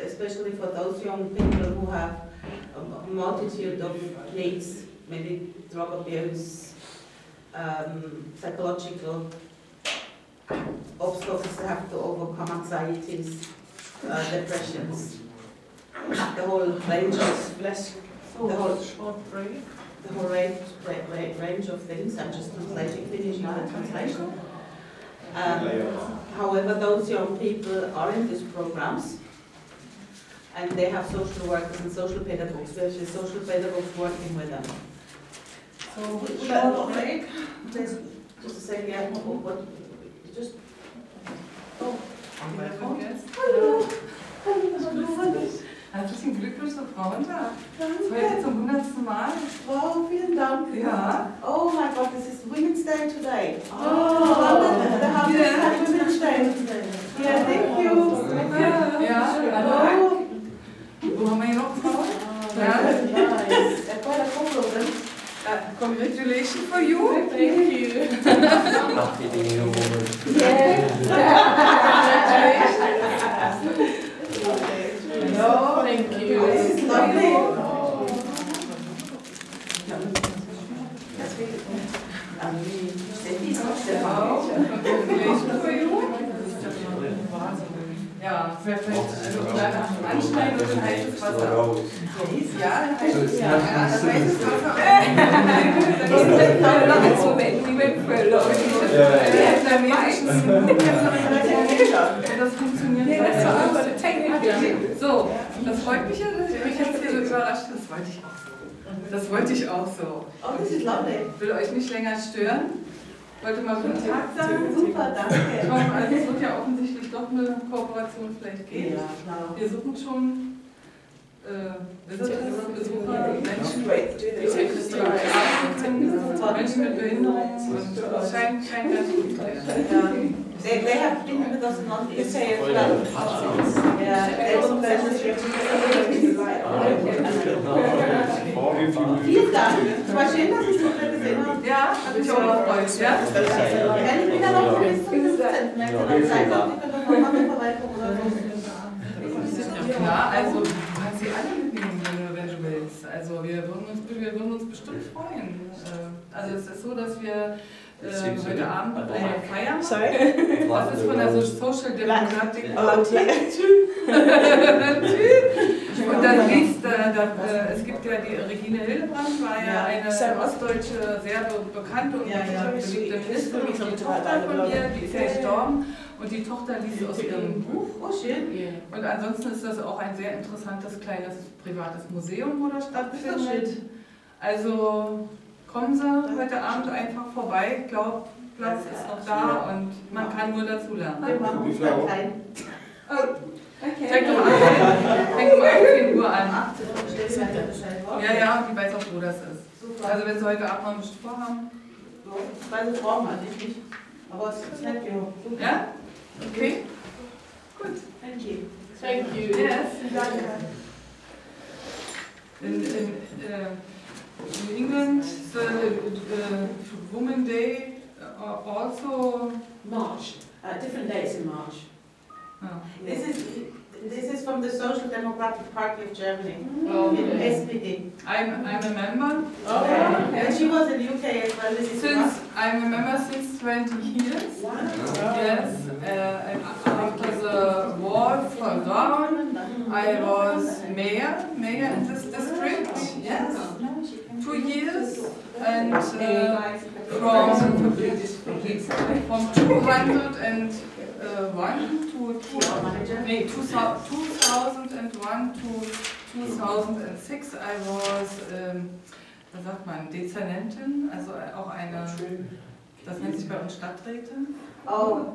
especially for those young people who have a multitude of needs, maybe drug abuse, psychological obstacles they have to overcome, anxieties, depressions, the whole range of range of things. I'm just finishing the translation. However, those young people are in these programs, and they have social workers and social pedagogues, especially social pedagogues working with them. So, short break. Just to say, yeah, what just. Oh, Hallo. Hallo. Herzlichen Glückwunsch zum Frauentag. Heute zum 100. Mal. Oh, vielen Dank. Ja. Oh my God, this is Women's Day today. Oh. Women's Day. Yeah, thank you. Ja, hallo. Wo haben wir hier noch Frauen? Ja. Quite a couple of them. Congratulations for you. Thank you. Not feeding you a woman. No, thank you. This is lovely. Congratulations for you. Ja, perfekt. Also kleiner Anschneiden und ein heißes Wasser. Ja, ein heißes Wasser. Ja, das heißes Wasser. Das funktioniert. So, das freut mich ja, dass ihr mich jetzt hier so überrascht. Das wollte ich auch so. Oh, this is lovely. Ich will euch nicht länger stören. Wollte mal guten Tag sagen. Super, danke. Also es wird ja offensichtlich doch eine Kooperation vielleicht geben. Ja, klar. Wir suchen schon Menschen mit Behinderung und es scheint ganz gut zu werden. They have been with us not you say as well. Yeah, vielen Dank. Es war schön, dass ich es gesehen habe. Ja, hat mich auch gefreut. Ja? Wenn ich wieder noch bis zum 15. Wenn Sie noch Zeit haben, können wir noch mal vorbeikommen oder so. Ja, also du kannst sie alle mitnehmen, wenn du willst. Also wir würden uns bestimmt freuen. Also es ist so, dass wir heute Abend eine Feier machen. Das ist von der Social Democratic Party. Ich Und das Lied, es gibt ja die Regine Hillebrand, war ja eine ostdeutsche, sehr bekannte und beliebte Ministerin, die Tochter von ihr, die ist ja gestorben. Und die Tochter liest aus ihrem Buch. Oh, schön. Und ansonsten ist das auch ein sehr interessantes kleines privates Museum, wo das stattfindet. Also kommen Sie heute Abend einfach vorbei. Ich glaube, Platz ist noch da und man kann nur dazu lernen. Wir machen uns dann ein. Fängt um 18 Uhr an. Ja, ja, und die weiß auch, wo das ist. Also wenn Sie heute Abend noch nichts vorhaben. Weil sie brauchen eigentlich nicht. Aber es ist nett, ja. Ja? Okay. Gut. Thank you. Thank you. Yes. Danke. In England, the Women's Day also. March. Different dates in March. This is from the Social Democratic Party of Germany. Okay. SPD. I'm a member. And she was in UK as well. I'm a member since 20 years. Wow. Yes. And after the war for Dortmund, I was mayor in this district. Yes. 2 years. And from 201 to 2006 I was, was sagt man, Dezernentin, also auch eine, das nennt sich bei uns Stadträtin. Oh.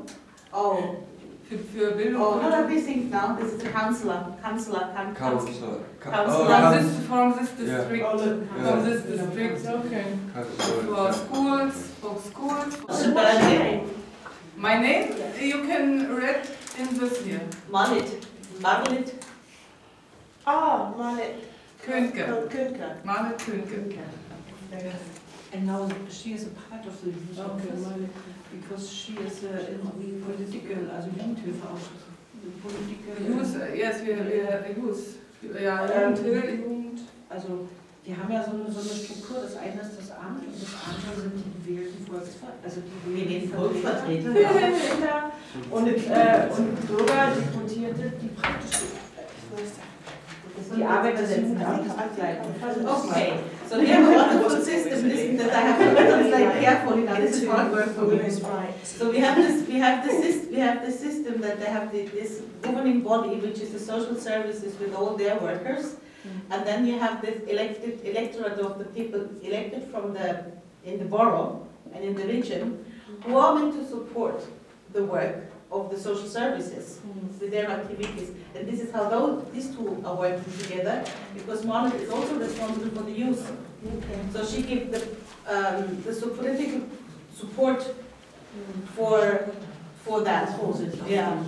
Für Bildung. Oh, not everything now. This is the councillor. From this district. Yeah. From this district. Okay. For schools. What's your name? My name, you can read in this here. Marlit. Ah, Marlit. Könke. Könke. Marlit Könke. And now she is a part of the youth office, because she is in the political, also Jugendhilfeausschuss. Youth, yes, we have youth. Ja, Jugend. Also, wir haben ja so eine Struktur, das eine ist das Amt und das andere sind die gewählten Volksvertreter. Und Bürger, Deputierte, die praktisch die Arbeit des Jugendamtes begleiten. Okay, so we have a wonderful system. Listen, that I have to translate carefully now. This is hard work for me. So we have the system that they have this governing body, which is the social services with all their workers, and then you have this electorate of the people elected from in the borough and in the region, who are meant to support the work of the social services with their activities. And this is how these two are working together, because Margaret is also responsible for the youth. So she gives the political support for that. Yeah.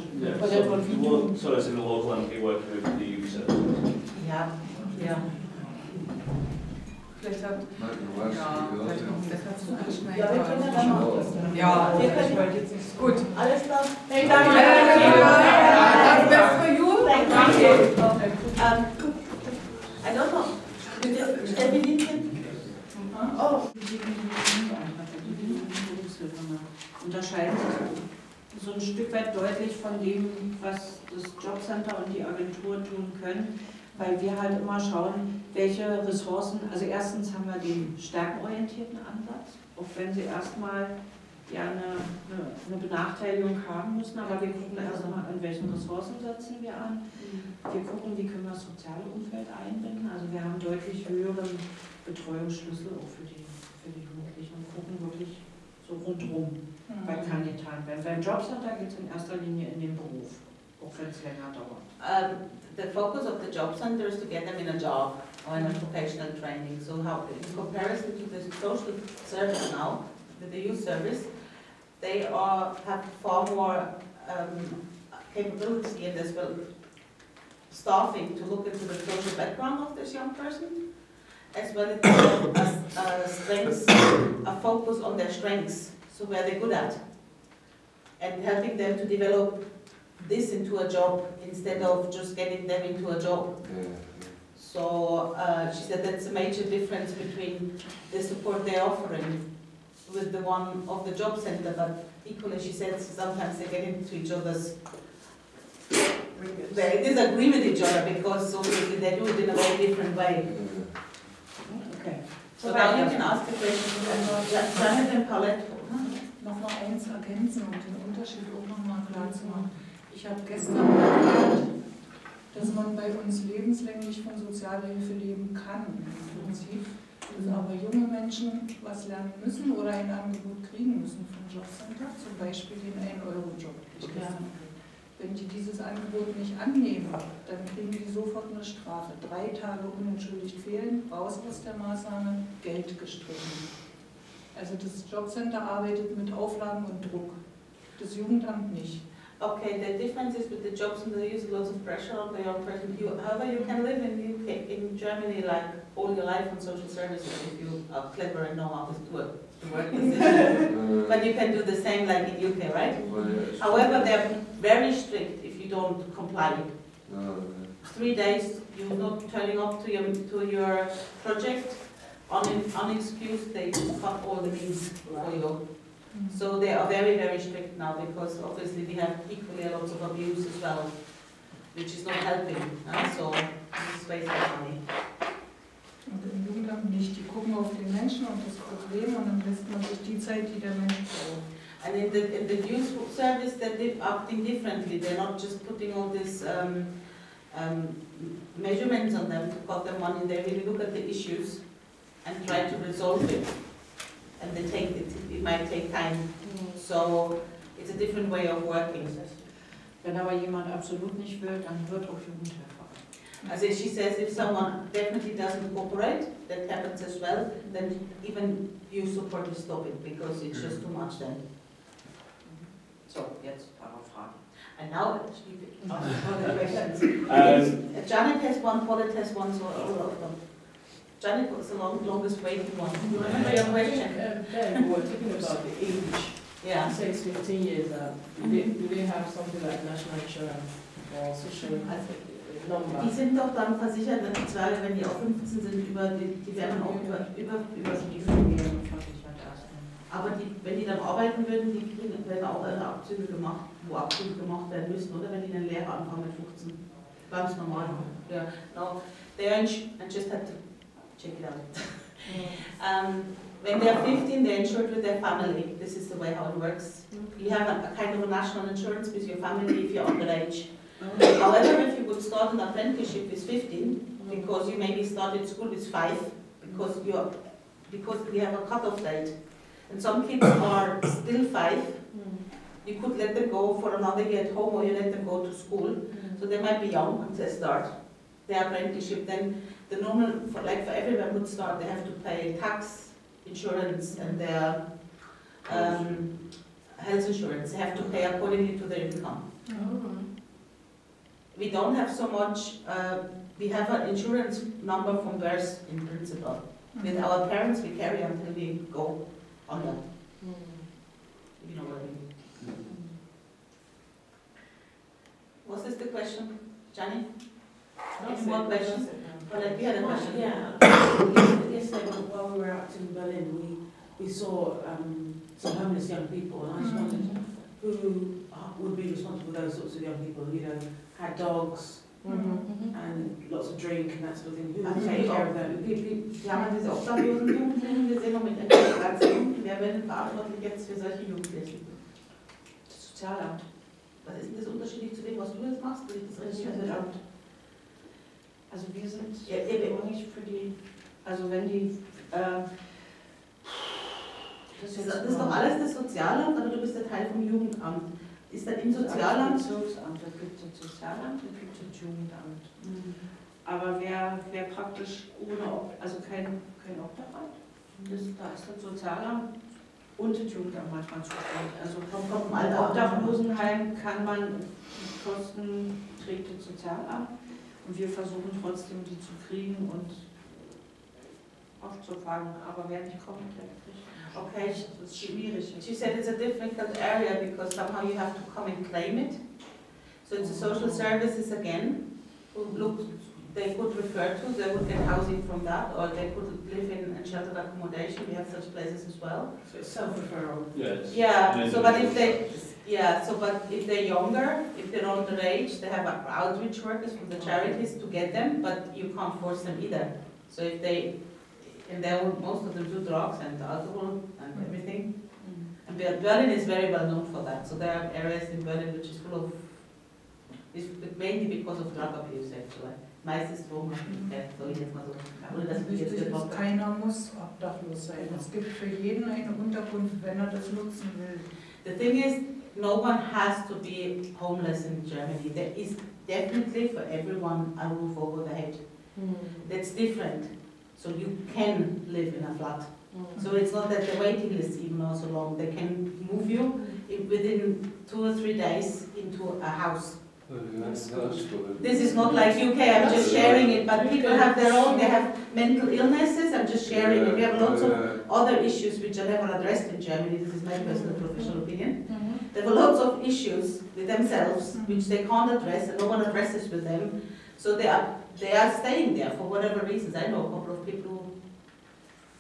So it's in the local MP working with the youth services. Yeah. Vielleicht hat, vielleicht kommt deshalb so anstrengend. Ja, wir können ja dann machen. Ja, Wir können gut. Alles klar. Hey, danke. That's best for you. Thank you. I don't know. Steffi Dienstchen? Oh. Unterscheiden sich so ein Stück weit deutlich von dem, was das Jobcenter und die Agentur tun können, weil wir halt immer schauen, welche Ressourcen, also erstens haben wir den stärkenorientierten Ansatz, auch wenn sie erstmal ja eine Benachteiligung haben müssen, aber wir gucken erstmal, an welchen Ressourcen setzen wir an. Wir gucken, wie können wir das soziale Umfeld einbinden, also wir haben deutlich höheren Betreuungsschlüssel auch für die Jugendlichen und gucken wirklich so rundherum bei Kandidaten. Beim Jobcenter geht es in erster Linie in den Beruf, auch wenn es länger dauert. The focus of the job center is to get them in a job or in a vocational training. So how, in comparison to the social service now, with the youth service, they have far more capability and as well staffing to look into the social background of this young person, as well as strengths, a focus on their strengths, so where they're good at, and helping them to develop this into a job instead of just getting them into a job. So she said that's a major difference between the support they're offering with the one of the job center, but equally she said sometimes they get into each other's they disagree with each other because obviously they do it in a very different way. Okay. So now you can ask the question. Janet and Paulette. Noch mal eins ergänzen, um den Unterschied auch noch mal klar zu machen. Ich habe gestern gehört, dass man bei uns lebenslänglich von Sozialhilfe leben kann, im Prinzip. Dass aber junge Menschen was lernen müssen oder ein Angebot kriegen müssen vom Jobcenter, zum Beispiel den 1-Euro-Job. Wenn die dieses Angebot nicht annehmen, dann kriegen die sofort eine Strafe. 3 Tage unentschuldigt fehlen, raus aus der Maßnahme, Geld gestrichen. Also das Jobcenter arbeitet mit Auflagen und Druck, das Jugendamt nicht. Okay, the difference is with the jobs and they use lots of pressure on the young person. However, you can live in UK, in Germany, like all your life on social services if you are clever and know how to work position. But you can do the same like in UK, right? However, they're very strict if you don't comply. 3 days, you're not turning up to your project unexcused, they just cut all the means for you. So they are very, very strict now because obviously we have equally a lot of abuse as well, which is not helping. So this is waste of money. Und im Jugendamt nicht. Die gucken auf den Menschen und das Problem und dann lässt man sich die Zeit, die der Mensch braucht. And in the youth service, they're acting differently. They're not just putting all these measurements on them to cut their money. They really look at the issues and try to resolve it. And they take it might take time. So it's a different way of working. Wenn aber jemand absolut nicht will, dann wird auch Jugendhelfer. As she says, if someone definitely doesn't cooperate, that happens as well, then even you support to stop it because it's just too much then. So, jetzt aber Fragen. And now, other questions. Janet has one, Paulette has one, so all of them. Janet was the longest waiting one. You remember your question? We were talking about the age. Yeah. Say it's 15 years up. Do they have something like national insurance or social number? Die sind doch dann versichert, wenn die auch 15 sind, die werden auch über Die Familien von ich halt erst. aber wenn die dann arbeiten würden, werden auch Abzüge gemacht, wo Abzüge gemacht werden müssen, oder wenn die einen Lehrer anfangen mit 15. Ganz normal. Yeah. No, they are I just had to check it out. When they are 15, they're insured with their family. This is the way how it works. You have a kind of a national insurance with your family if you're underage. However, if you would start an apprenticeship with 15, because you maybe started school with 5, because we have a cut-off date, and some kids are still 5, you could let them go for another year at home, or you let them go to school. So they might be young when they start their apprenticeship. Then the normal, for everyone would start, they have to pay tax, insurance, and their health insurance. They have to pay accordingly to their income. We don't have so much, we have an insurance number from birth in principle. With our parents we carry until we go on that. You know what I mean. Was this the question, Johnny? Any more questions? But we had a question. Yeah. Yesterday while we were out in Berlin, we saw some homeless young people, and I just wondered who would be responsible for those sorts of young people, you know, had dogs and lots of drink and that sort of thing. Who would take care of them? Wir haben diese obdachlosen Jugendlichen gesehen und mit Integration. Wer wird verantwortlich jetzt für solche Jugendlichen? Das Sozialamt. Was ist denn das unterschiedlich zu dem, was du jetzt machst? Will ich das richtig Sozialamt. Also wir sind nicht für die, also wenn die, das ist doch alles das Sozialamt, aber du bist der Teil vom Jugendamt. Ist das im Sozialamt? Bezirksamt, da gibt es das Sozialamt, da gibt es das Jugendamt. Aber wer praktisch also kein Obdach hat, da ist das Sozialamt und das Jugendamt manchmal zuständig. Also vom Obdachlosenheim kann man Kosten trägt das Sozialamt und wir versuchen trotzdem die zu kriegen und aufzufangen, aber wer nicht kommt, der kriegt. Okay, das ist schwierig. She said it's a difficult area because somehow you have to come and claim it. So it's a social services again. Look, they could refer to, they would get housing from that, or they could live in sheltered accommodation. We have such places as well. So it's self-referral. Yeah. So, but if Yeah, so but if they're younger, if they're underage, they have outreach workers from the charities to get them, but you can't force them either. So if they, and they will, most of them do drugs and alcohol and everything. And Berlin is very well known for that. So there are areas in Berlin which is full of, it's mainly because of drug abuse actually. Meistens Drogen, so jetzt mal so. Ohne dass wir jetzt Wichtig getroffen ist, keiner muss obdachlos sein. Es gibt für jeden eine Unterkunft, wenn er das nutzen will. The thing is, no one has to be homeless in Germany. There is definitely for everyone a roof over the head. That's different. So you can live in a flat. So it's not that the waiting list even are so long. They can move you within 2 or 3 days into a house. This is not like UK, I'm just sharing it, but people have their own, they have mental illnesses, I'm just sharing it. We have lots of other issues which are never addressed in Germany, this is my personal professional opinion. There are lots of issues with themselves which they can't address and no one addresses with them. So they are staying there for whatever reasons. I know a couple of people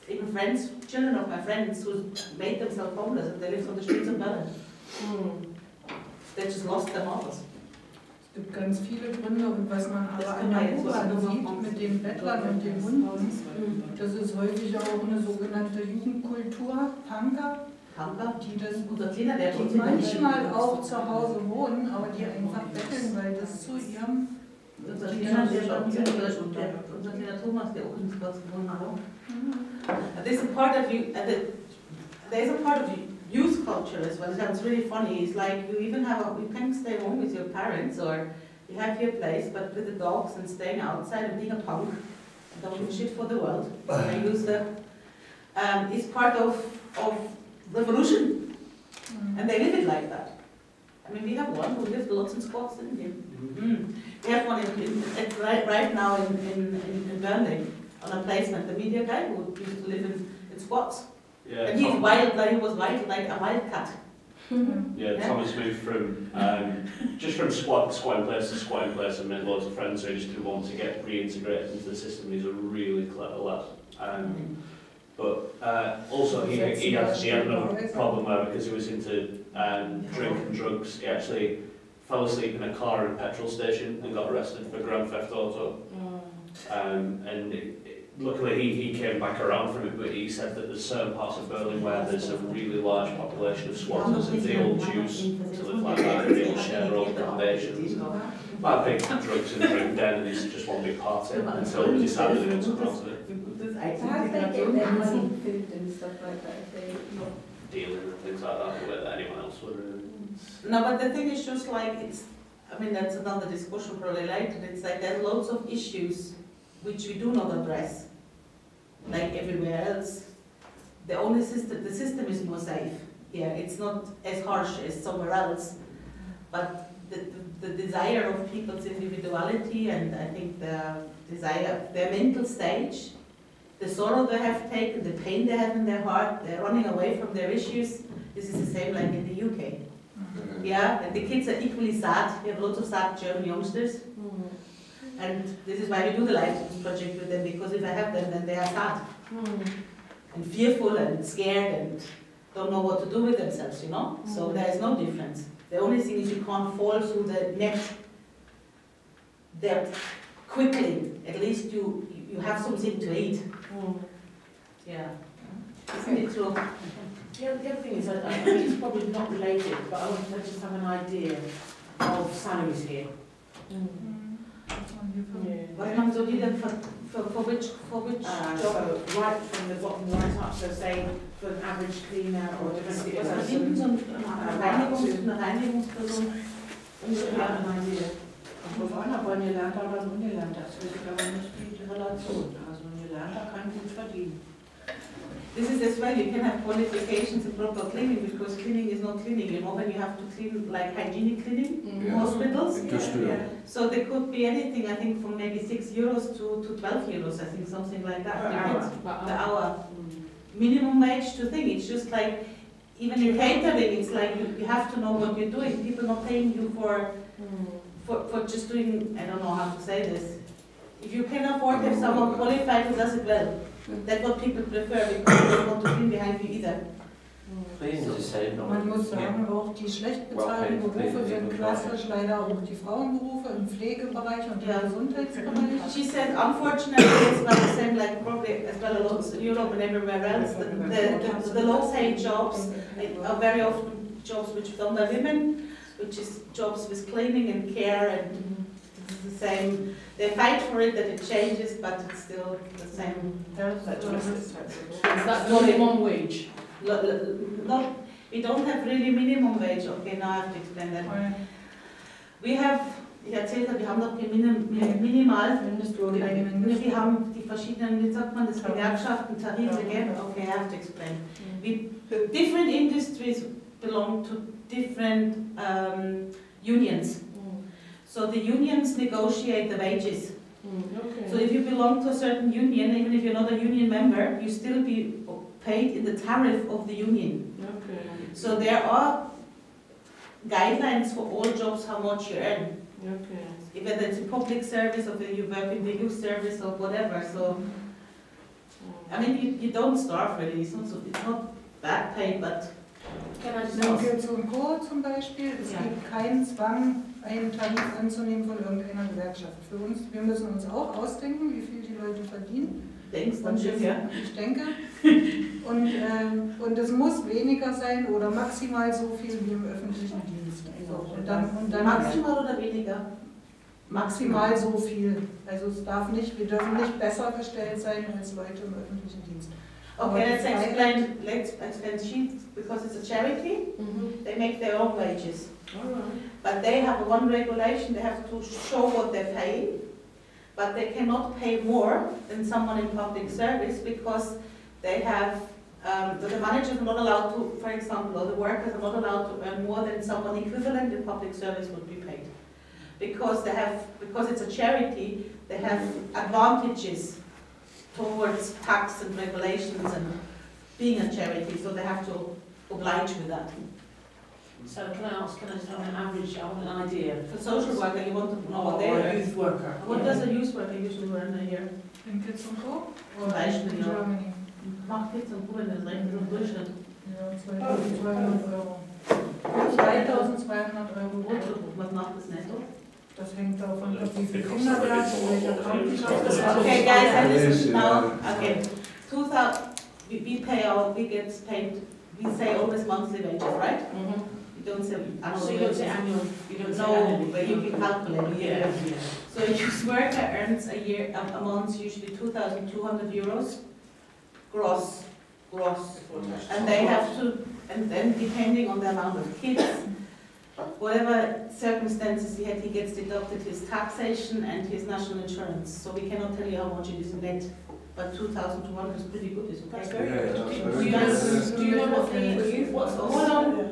who, even friends, children of my friends who made themselves homeless and they live on the streets of Berlin. They just lost their mothers. Es gibt ganz viele Gründe und was man aber an der U-Bahn sieht mit den Bettlern und den Hunden, das ist häufig auch eine sogenannte Jugendkultur, Punker, die manchmal auch zu Hause wohnen, aber die einfach betteln, weil das zu ihrem... Unser kleiner Thomas, der auch in Sport gewonnen hat. There's a part of you, there's a part of youth culture as well. It sounds really funny. It's like you even have you can stay home with your parents or you have your place, but with the dogs and staying outside and being a punk, don't do shit for the world. I use that. It's part of revolution, and they live it like that. I mean, we have one who lives lots in squats, didn't you? We have one right now in Berlin on a placement. The media guy who used to live in squats. Yeah, and he's wild, like he was wild, like a wildcat. Yeah, Thomas moved from just from squatting place to squatting place and made loads of friends who just want to get reintegrated into the system. He's a really clever lad. But also he had another problem where because he was into drink and drugs, he actually fell asleep in a car at a petrol station and got arrested for grand theft auto. Luckily he came back around from it, but he said that there's certain parts of Berlin where there's a really large population of squatters and they all choose to live like that and they all share their own accommodations. Like big drugs and drink den and it's just one big party until we decided to go to it. Have they get them money, food and stuff like that? Dealing and things like that, the way that anyone else would. No, but the thing is just like, I mean that's another discussion probably later, it's like there's lots of issues which we do not address, like everywhere else. The system is more safe here. It's not as harsh as somewhere else, but the desire of people's individuality and I think the desire, their mental stage, the sorrow they have taken, the pain they have in their heart, they're running away from their issues. This is the same like in the UK. Yeah, and the kids are equally sad. We have lots of sad German youngsters. And this is why we do the Life Project with them, because if I have them, then they are sad. And fearful and scared and don't know what to do with themselves, you know? So there is no difference. The only thing is you can't fall through the net that quickly. At least you have something to eat. Yeah. Isn't it true? The other thing is, I think it's probably not related, but I want to just have an idea of salaries here. What man so die denn for which job? So right from the bottom right up, so say for an average cleaner or domestic person, Eine Reinigungsperson. ungefähr an idea. Auf einer wollen Gelernter oder ein Ungelernter. Das weiß ich aber nicht die Relation. Also ein Gelernter kann gut verdienen. This is as well, you can have qualifications in proper cleaning because cleaning is not cleaning. You know, when you have to clean like hygienic cleaning in hospitals. So there could be anything, I think, from maybe €6 to 12 euros, I think, something like that. Per hour. Minimum wage to thing. It's just like, even in catering, it's like you have to know what you're doing. People not paying you for just doing, I don't know how to say this. If you can afford to have someone qualified who does it well, that's what people prefer because they don't want to clean behind you either. Man muss sagen, auch die schlecht bezahlten Berufe sind klassisch leider auch die Frauenberufe im Pflegebereich und im Gesundheitsbereich. She said, unfortunately, it's not the same like probably as well as in Europe and everywhere else. The low-paid jobs are very often jobs which are done by women, which is jobs with cleaning and care, and it's the same. They fight for it that it changes, but it's still the same. That's minimum wage. We don't have really minimum wage. Okay, now I have to explain that. We have, ich erzählt habe, wir haben noch minimal, wir haben die verschiedenen, wie sagt man das, Gewerkschaften, Tarife, gell? Okay, I have to explain. Different industries belong to different unions. So the unions negotiate the wages. Okay. So if you belong to a certain union, even if you're not a union member, you still be paid in the tariff of the union. Okay. So there are guidelines for all jobs how much you earn. Okay. Whether it's in public service or whether you work in the youth service or whatever. So I mean, you don't starve really. It's not bad paid, but Can I just In ask? Kids und Co. zum Beispiel, es Ja. gibt keinen Zwang, einen Tarif anzunehmen von irgendeiner Gewerkschaft. Für uns, wir müssen uns auch ausdenken, wie viel die Leute verdienen. denkst dann Und schon, ja. ich denke. Und es muss weniger sein oder maximal so viel wie im öffentlichen Dienst. So, und dann Maximal oder weniger? maximal so viel. Also es darf nicht, wir dürfen nicht besser gestellt sein als Leute im öffentlichen Dienst. Okay, let's explain she, because it's a charity, they make their own wages. But they have one regulation, they have to show what they're paying, but they cannot pay more than someone in public service because they have, the managers are not allowed to, for example, or the workers are not allowed to earn more than someone equivalent in public service would be paid. Because it's a charity, they have advantages towards tax and regulations and being a charity, so they have to oblige with that. So can I just have an average, I want an idea. For social worker, you want to know what they Or a earn. youth worker. What does a youth worker usually earn a year? In Kids und Co. Zum Beispiel, in ja. Germany. Macht jetzt ein Bruder, das rechnet im Durchschnitt. Ja, 2.200 Euro. 2.200 Euro brutto. Was macht das netto? Das hängt davon ab, wie viele Kinder wir haben, in welcher Krankenkasse das ist. Okay, guys, and listen now. Okay, 2000. We get paid. We say always monthly wages, right? We don't say annual. So you don't say wages. annual, you don't say No, annual. but you can calculate. Yeah. So a youth worker earns a month usually 2,200 euros gross. And they have to, and then depending on the amount of kids, whatever circumstances he had, he gets deducted his taxation and his national insurance. So we cannot tell you how much it is net, but 2,200 is pretty good, is That's okay. very Yeah, good. that's Do you know what the, what's the Hold on.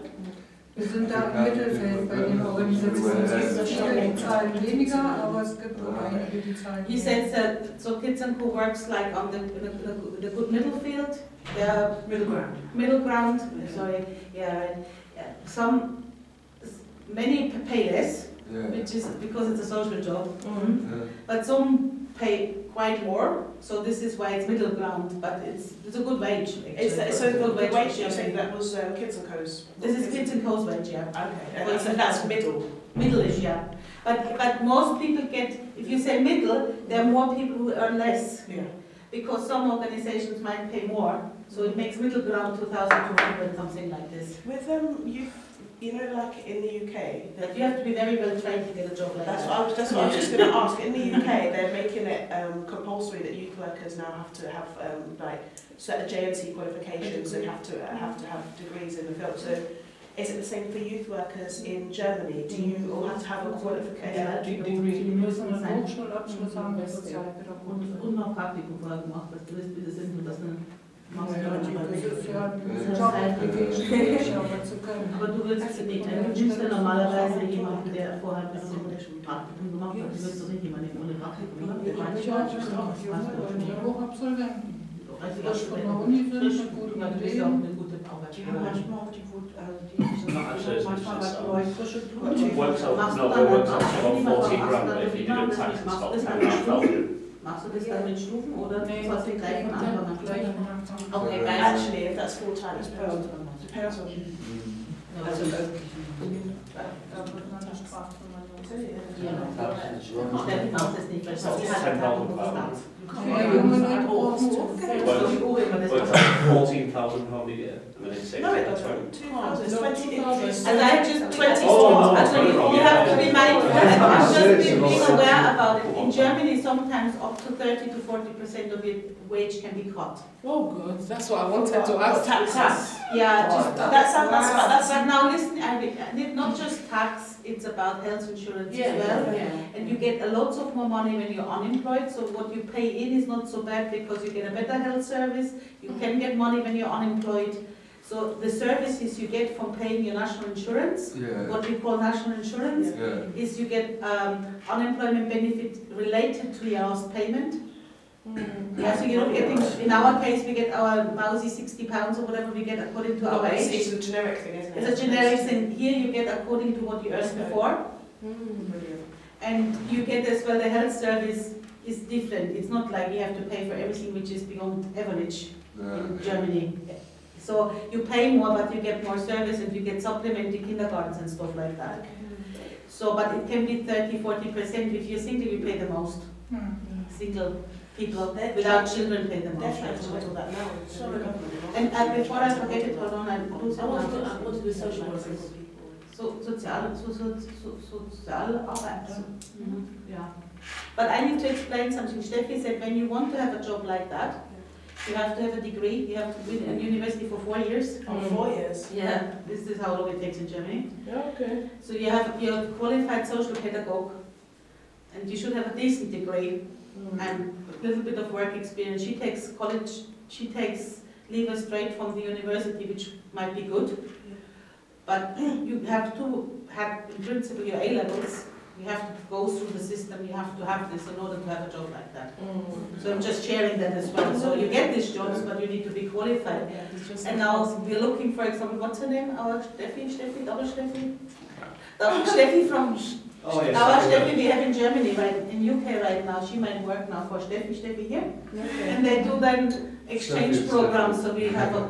Wir sind da im Mittelfeld bei den Organisationen. Viele zahlen weniger, aber es gibt auch einige, die zahlen He mehr. says that, so Kids and Co works like on the good middle field, the middle ground, sorry, yeah, right. Yeah. Many pay less, which is because it's a social job, but some pay quite more, so this is why it's middle ground, but it's a good wage. Is that, so It's a the good wage wage for you're saying Germany. that was Kids and Co's? This is Kids and Co's wage, yeah. Okay, and that's middle. Middle-ish, yeah. But most people get, if you say middle, there are more people who earn less. Yeah. Because some organizations might pay more, so it makes middle ground 2,200, something like this. With you know, like in the UK, That you have to be very well trained to get a job like that's that. what I was just going to ask. In the UK, they're making it compulsory that youth workers now have to have like certain JNC qualifications and have to have degrees in the field. So, is it the same for youth workers in Germany? Do you all have to have a qualification? Die müssen einen Hochschulabschluss haben, der Sozialpädagogen. Und noch Praktikum vorher gemacht, dass du wisst, wie das sind und das dann machst du Ja, dann das ist ja aber ein Job-Application, aber zu können. Aber du willst nicht, du nimmst ja normalerweise jemanden, der vorher ein bisschen Praktikum gemacht hat, du willst doch nicht jemanden ohne Praktikum machen. Ich habe auch junge Hochabsolventen. Also Frisch von der Uni sind, eine gute du bist Idee. auch eine gute Ja, Arbeitgeber. manchmal auch die Wut, manchmal was Neues, frische Blut. Works out, no, it works out to about 40 grand, but if you do it tax, it's about 10,500. Machst du das dann mit Stufen oder Nee, sollst du gleich von Anfang an? gleich von Anfang an. Okay, Actually, if that's full time, it's permanent. Depends on. Also im öffentlichen. Da wird man eine Strafverwaltung. Steffi macht das nicht, weil That's sie hat 10,000 pounds. Die Jungen Leute brauchen Hochgeld. Well, it's like £14,000 a year, and then it's 6 No, it at doesn't. 20. 2,000. It's 20. And I just 20 Oh, also you have to be mindful, just being aware about it. In Germany, sometimes up to 30 to 40% of your wage can be cut. Oh, good. That's what I wanted to ask. Taxes. Yeah, just That's but now listen, not just tax, it's about health insurance as well. And you get a lot of more money when you're unemployed, so what you pay in is not so bad because you get a better health service. You can get money when you're unemployed. So the services you get from paying your national insurance, what we call national insurance, is you get unemployment benefit related to your last payment. Yeah, so you're not getting, in our case we get our mousy £60 or whatever we get according to our age. It's a generic thing, isn't it? It's a generic thing. Here you get according to what you earned before. Brilliant. And you get as well, the health service is different. It's not like you have to pay for everything which is beyond average in Germany. So you pay more, but you get more service and you get supplementary kindergartens and stuff like that. So, but it can be 30–40%. If you're single, you pay the most. Single people without children pay the most. Sorry. And before I forget it, hold on, I want to do social workers. Sozialarbeit. Yeah. But I need to explain something. Steffi said when you want to have a job like that, you have to have a degree. You have to be in university for 4 years. Oh, 4 years. Yeah, this is how long it takes in Germany. Yeah, okay. So you're a qualified social pedagogue, and you should have a decent degree and a little bit of work experience. She takes college. She takes leavers straight from the university, which might be good. But you have to have, in principle, your A-levels. You have to go through the system. You have to have this in order to have a job like that. So I'm just sharing that as well. So you get these jobs, but you need to be qualified. And now we're looking, for example, what's her name? Our Steffi, double Steffi? Double Steffi from Oh, yes. our Steffi we have in Germany, right, in UK right now. She might work now for Steffi here. And they do then exchange programs, so we have a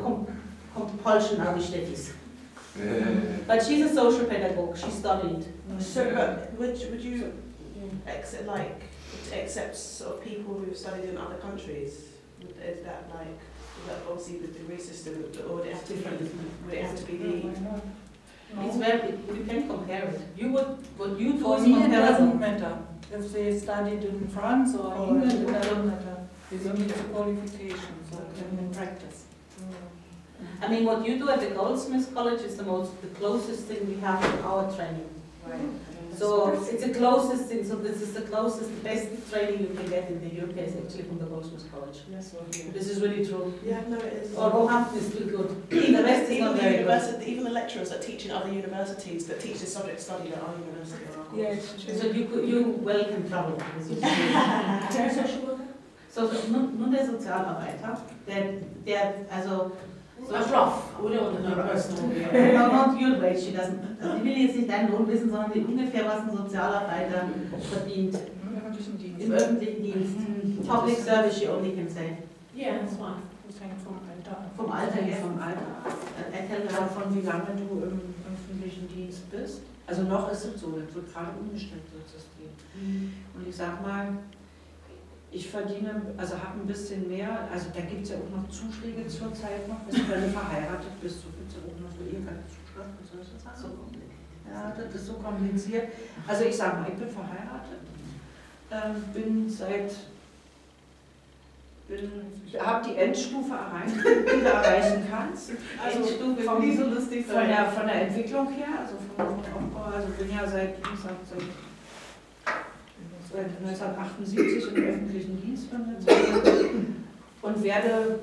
compulsion now with Steffis. But she's a social pedagogue, she studied. So, would you accept sort of people who've studied in other countries? Is that obviously the degree system, or would it have to be? Would it have to be the? It's very, you can compare it. What you do For is me, it comparable. doesn't matter. If they studied in France or England, it doesn't matter. They don't need the qualifications, so in practice. I mean, what you do at the Goldsmiths College is the closest thing we have to our training. Right. So it's the closest thing, so this is the closest, the best training you can get in the UK is actually from the Goldsmiths College. Yes, well, yeah. This is really true. Yeah, no, it is. Or Roehampton is still good. The rest is not very good. Even the lecturers that teach in other universities that teach this subject studied at our university are. Yeah, it's true. So you well can travel. So nun der Sozialarbeiter, also Rough. We don't want to know personal. no, not your wage, she doesn't. Also ich will jetzt nicht deinen Lohn wissen, sondern ungefähr was ein Sozialarbeiter verdient. Im öffentlichen Dienst. Im öffentlichen Dienst. Public service, you only can say. Yeah, that's fine. Das hängt vom Alter ab. Vom Alter her. Vom Alter. Erzähl Davon, wie lange du im öffentlichen Dienst bist. Also noch ist es so, das wird gerade umgestellt, das System. Und ich sag mal, ich verdiene, also habe ein bisschen mehr, also da gibt es ja auch noch Zuschläge zurzeit noch, wenn du verheiratet bist, so gibt es ja auch noch so Ehegattenszuschlag und solche Sachen. Ja, das ist so kompliziert. Also ich sag mal, ich bin verheiratet, habe die Endstufe erreicht, die du erreichen kannst. Also Endstufe vom, ist nie so lustig. von der Entwicklung her, also vom Aufbau, also bin ja seit 1978 im öffentlichen Dienst und werde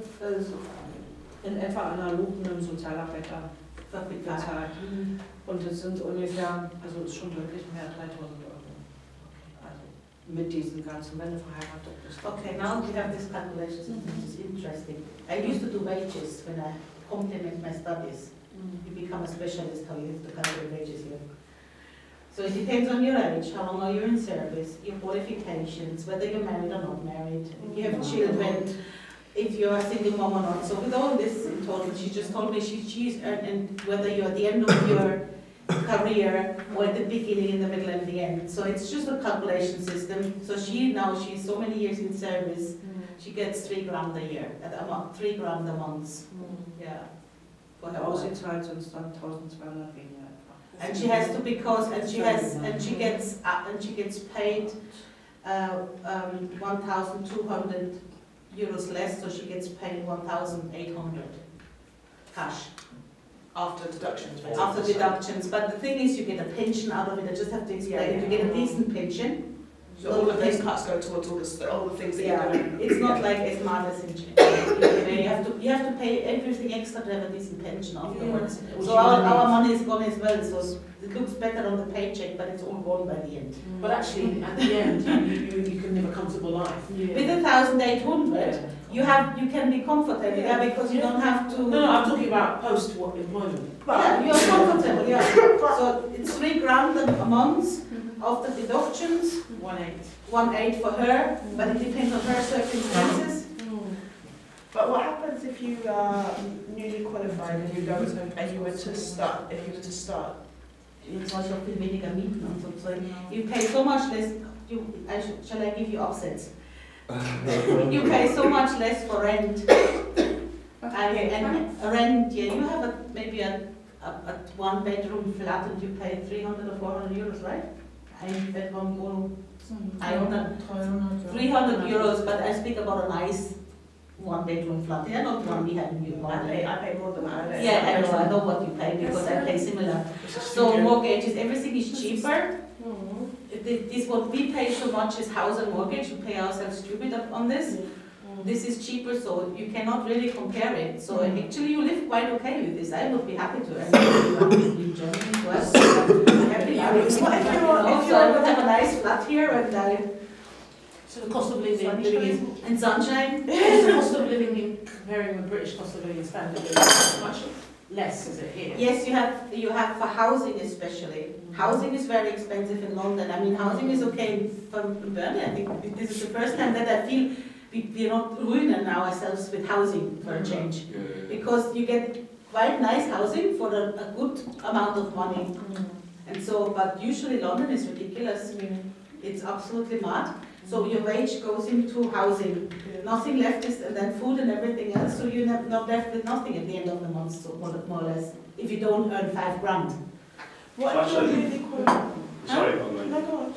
in etwa analog einem Sozialarbeiter bezahlt. Und es sind ungefähr, also ist schon deutlich mehr als 3.000 Euro. Also mit diesen ganzen, wenn du verheiratet bist. Okay, now we have this calculation, which is interesting. I used to do wages when I complement my studies. You become a specialist, how you have to calculate wages here. So it depends on your age, how long are you in service, your qualifications, whether you're married or not married, if you have children, if you're a single mom or not. So with all this in total, she just told me she's and whether you're at the end of your career or at the beginning, in the middle, and the end. So it's just a calculation system. So she's so many years in service. She gets 3 grand a year, 3 grand a month. Yeah. For her work. Auszahlt sonst dann 1200 weniger etwa. And she has to she gets paid 1,200 euros less, so she gets paid 1,800 cash. After deductions, basically. After deductions, but the thing is, you get a pension out of it. I just have to explain. You get a decent pension. So all of these cuts go towards all the things that you're doing. It's not like as smart as in you have to pay everything extra to have a decent pension afterwards. So our money is gone as well. So it looks better on the paycheck, but it's all gone by the end. But actually, at the end, you can live a comfortable life. With 1,800, you can be comfortable, because you don't have to. No, I'm talking about post-employment. Yeah, you're comfortable. Yeah. So it's 3 grand a month after deductions. 1,800 for her, but it depends on her circumstances. But what happens if you are newly qualified and you go to, and you were to start? If you were to start, It's also viel weniger Mieten und so. So you pay so much less. Shall I give you offsets? You pay so much less for rent. And rent, yeah, you have maybe a 1-bedroom flat and you pay 300 or 400 euros, right? Ein Bedroom Wohnung. 300 euros, but I speak about a nice 1-bedroom flat. They're not one we have in New York. I pay more than that. Yeah, I know what you pay because I pay similar. So mortgages, everything is cheaper. This what we pay so much is house and mortgage. We pay ourselves stupid on this. This is cheaper, so you cannot really compare it. So actually, you live quite okay with this. I would be happy to. In Germany, was happy. So I would have a nice flat here, and So the cost of living is and sunshine. the cost of living comparing the British cost of living and standard of living is much less, is it here? Yes, you have for housing especially. Housing is very expensive in London. I mean, housing is okay from Burnley. I think this is the first time that I feel we're not ruining ourselves with housing for a change, because you get quite nice housing for a good amount of money. And so, but usually London is ridiculous. It's absolutely mad. So your wage goes into housing. Nothing left is, and then food and everything else. So you're not left with nothing at the end of the month, so more or less, if you don't earn 5 grand. What So actually- really Sorry, No, go on.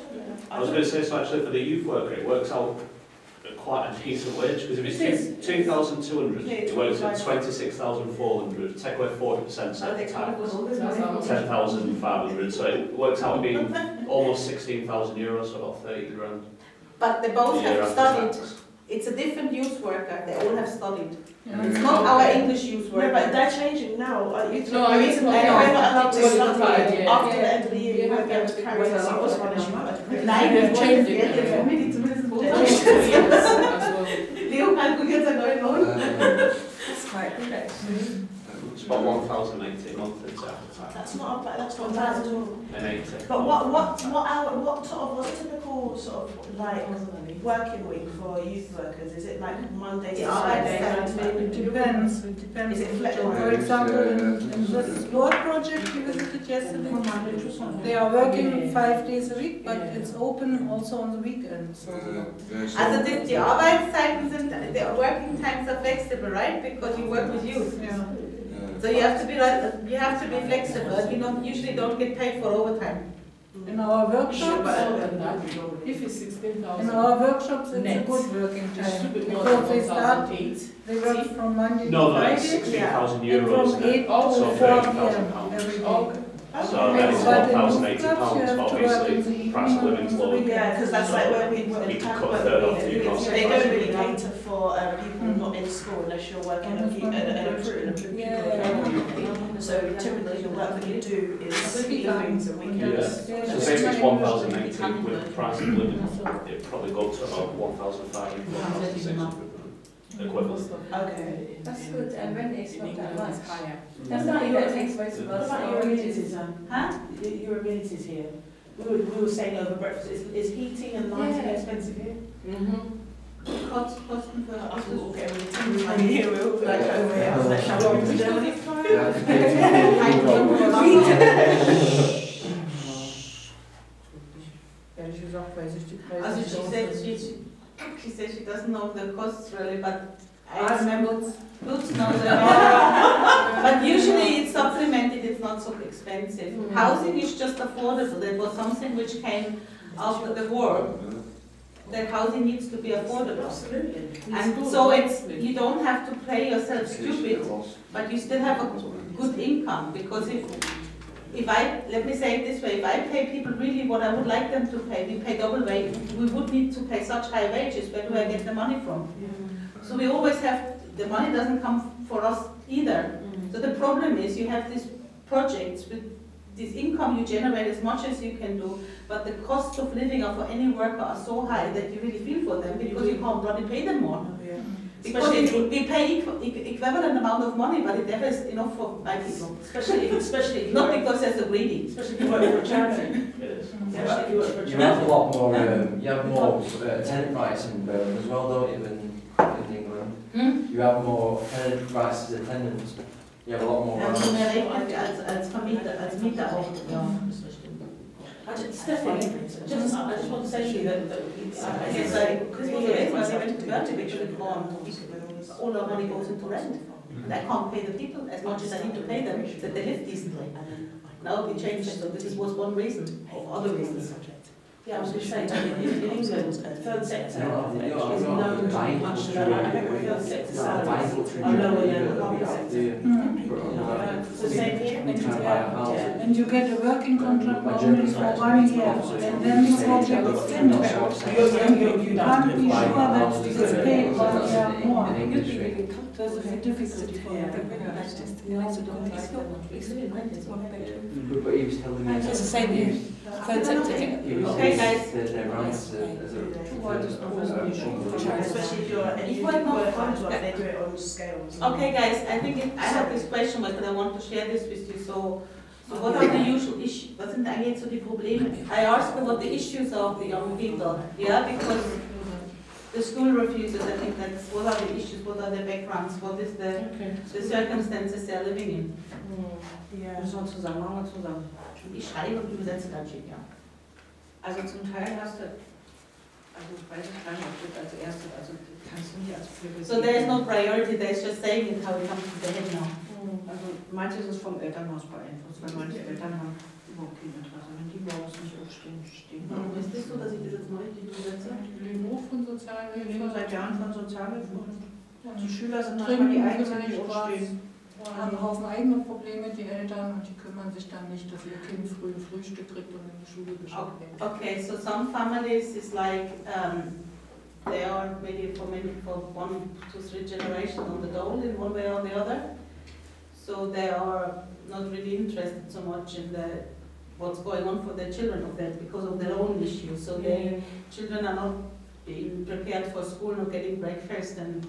I was going to say, so actually for the youth worker, it works out at quite a decent wage, because if it's 2,200, it works at 26,400, take away 40% at the tax, 10,500, so it works out being almost 16,000 euros, so about 30 grand. But they both a year have after studied. tax. It's a different youth worker. They all have studied. Yeah. It's not our English youth No, but worker. they're changing now. No, I mean, we're not allowed to qualified, study yeah. after the end of the year. You won't be able to carry on. So what's one issue? Nein, Wir wir changen wollen it jetzt now. Family zumindest Also, Leo kalkuliert seinen neuen Lohn. It's about 1,080 a month into after tax. That's not bad at all. And 80. But what sort of, what's a typical sort of like working week for youth workers? Is it like Monday to Yeah, Friday? It depends. It depends. Is it flexible? For example, in this sport project we visited yesterday, they are working 5 days a week, but it's open also on the weekends. Also die Arbeitszeiten sind, the working times are flexible, right? Because you work with youth. Yeah. So you have to be flexible. You usually don't get paid for overtime. In our workshops, if it's 16,000. in our workshops, it's a Net. good working It's a time bit more because than they start. 1,008. They work from Monday No, to no, it's Friday. 16,000 And euros. from 8 Oh, to so 4 £30,000 p.m. every day. Okay. So then it's But in 1,080 youth clubs, you pounds, have but to work in the obviously price of evening living's and on the low. Yeah, because that's like when we You can talk cut a about third the off to your cost. they don't really cater for people not in school unless you're working in a recruitment. So typically the work that you do is evenings and weekends. Yeah. So say if it's 1,080 with the price of living, it probably go to about 1,500, 1,600 equivalent. Okay. That's good, and rent is not that much. Higher. That's not that takes most of What us. about your amenities, Huh? your amenities here? We were saying over breakfast, is heating and lighting Yeah. expensive here? Kosten für Okay, money here, we'll like over here. Shall we go to Germany? Ehrlich gesagt weiß ich die Preise Also nicht. she said she doesn't know the costs really, but I Ah, remember Lutz knows But usually it's supplemented, it's not so expensive. Housing is just affordable. That was something which came after the war. That housing needs to be affordable. Absolutely. And so it's, you don't have to play yourself stupid, but you still have a good income. Because if I, let me say it this way, if I pay people really what I would like them to pay, we pay double wage, we would need to pay such high wages, where do I get the money from? So we always have, the money doesn't come for us either. So the problem is you have these projects with this income you generate as much as you can do, but the costs of living for any worker are so high that you really feel for them because you can't bloody pay them more. Because we pay equivalent amount of money, but it never is enough for my people. Especially if Not because they're so greedy. especially if you work for a charity. It is. Especially if you work for a You charity. have a lot more, you have more tenant rights in Birmingham as well, don't you, than in England? You have more tenant rights as a tenant. You have a lot more rights. Mehr Recht als Vermieter, als Mieter auch. Ja. Stephanie, I just want to say to you that I guess this was the reason why they went to Bertie, because all our money goes into rent. And I can't pay the people as much as I need to pay them, that they live decently. Now we changed it, so this was one reason, of other reasons. yeah, I was going to say, in England, third sector is known to be much lower. Third sector salaries are lower than the public sector. So same here. And you get a working contract only for 1 year, and then the project is finished. You can't be sure that it's paid 1 year more. There's a difficulty for that. But he was telling me. It's the same here. Third sector. Okay, guys. Their rights as Especially if you're If we're not- they do it on scales. Okay guys, I think I have this question, but I want to share this with you. So what are the usual issues? Was sind eigentlich jetzt so die Probleme? I asked them what the issues are of the young people. Yeah, because the school refuses, I think that's what are the issues, what are their backgrounds, what is the circumstances they're living in. Müssen wir zusammen, machen wir zusammen. Ich schreibe und übersetze dann schick, ja. Also zum Teil hast du, also weiß ich gar nicht, ob das als erstes, also kannst du nicht als Priorität. So there is no priority, there's just saying it how it comes to the head now. Also manches ist vom Elternhaus beeinflusst, weil manche Eltern haben überhaupt kein Interesse, wenn die morgens nicht aufstehen, stehen. Ist das so, dass ich das jetzt mal richtig übersetze? Niveau von Wir Sozialhilfe. leben seit Jahren von Sozialhilfe. Die Schüler sind Trinken, manchmal die Einzigen, die vielleicht aufstehen. haben einen Haufen eigene Probleme, die Eltern, und die kümmern sich dann nicht, dass ihr Kind früh ein Frühstück kriegt und in die Schule geschickt wird. Okay, so some families is like they are maybe for 1 to 3 generations on the dole in one way or the other. So they are not really interested so much in what's going on for their children of that because of their own issues. So their children are not being prepared for school, not getting breakfast, and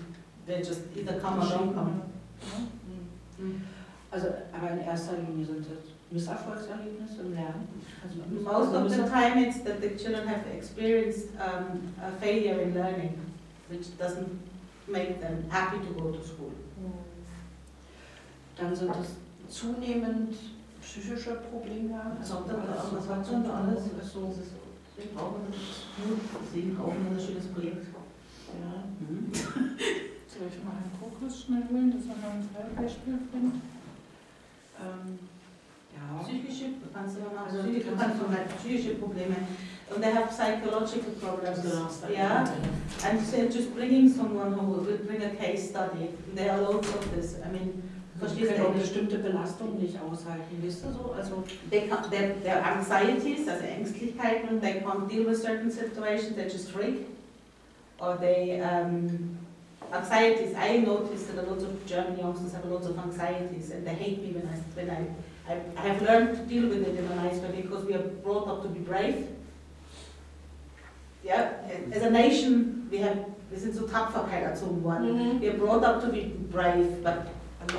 they just either come or don't come. Also, aber in erster Linie sind es Misserfolgserlebnisse im Lernen. Also Most of the time it's that the children have experienced a failure in learning, which doesn't make them happy to go to school. Dann sind es zunehmend psychische Probleme. Was hat schon alles? So, wir brauchen ein schönes Projekt. Ja. Soll ich mal einen Fokus schnell holen, dass man mal ein Fallbeispiel bringt? Ja. Psychische, psychische Probleme. And they have psychological problems. Yeah, and so just bringing someone who will bring a case study. There are loads of this. I mean, Die können auch bestimmte Belastungen nicht aushalten, wisst ihr so? Also their anxieties, also Ängstlichkeiten, they can't deal with certain situations, they just freak. Or they, anxieties, I noticed that a lot of German youngsters have a lot of anxieties and they hate me when I have learned to deal with it in a nice way because we are brought up to be brave. Yeah, as a nation, wir sind so Tapferkeit erzogen worden. We are brought up to be brave, but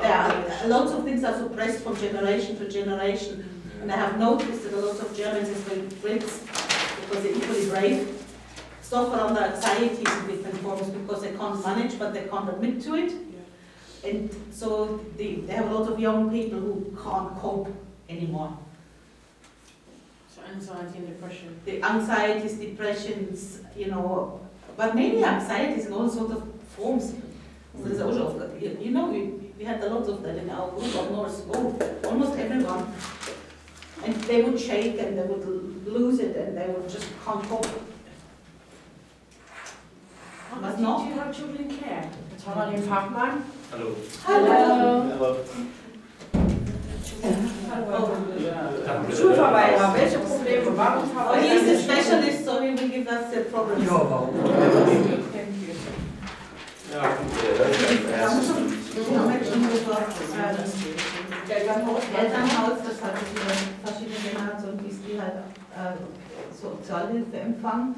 there are lots of things are suppressed from generation to generation, and I have noticed that a lot of Germans, especially Brits, because they're equally brave, suffer under anxieties in different forms because they can't manage, but they can't admit to it. And so they have a lot of young people who can't cope anymore. So anxiety and depression. The anxieties, depressions, you know, but mainly anxieties in all sorts of forms. So there's also, you know, we had a lot of that in our group of North, almost everyone. And they would shake and they would lose it and they would just can't cope. But not. Do you have children in care? Jetzt haben wir den Fachmann. Hallo. Hello. Schulverweigerer, welche Probleme? Warum Oh, he is a verweigern specialist, so he will give us the problems. Ja, warum? Elternhaus, das hat verschiedene Generationen, die halt Sozialhilfe empfangen.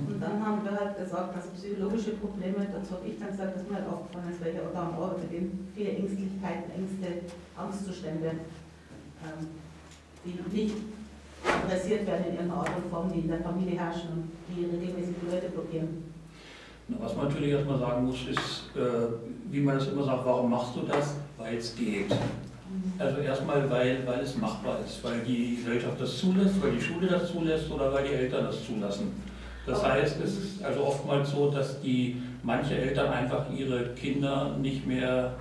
Und dann haben wir halt gesagt, dass psychologische Probleme, dazu habe ich dann gesagt, dass mir halt aufgefallen ist, welche da arbeitet, eben viele Ängstlichkeiten, Ängste, Angstzustände, die nicht adressiert werden in irgendeiner Art und Form, die in der Familie herrschen und die regelmäßig die Leute blockieren. Na, was man natürlich erstmal sagen muss, ist, wie man das immer sagt, warum machst du das? Weil es geht. Also erstmal, weil es machbar ist, weil die Gesellschaft das zulässt, weil die Schule das zulässt oder weil die Eltern das zulassen. Das heißt, es ist also oftmals so, dass manche Eltern einfach ihre Kinder nicht mehr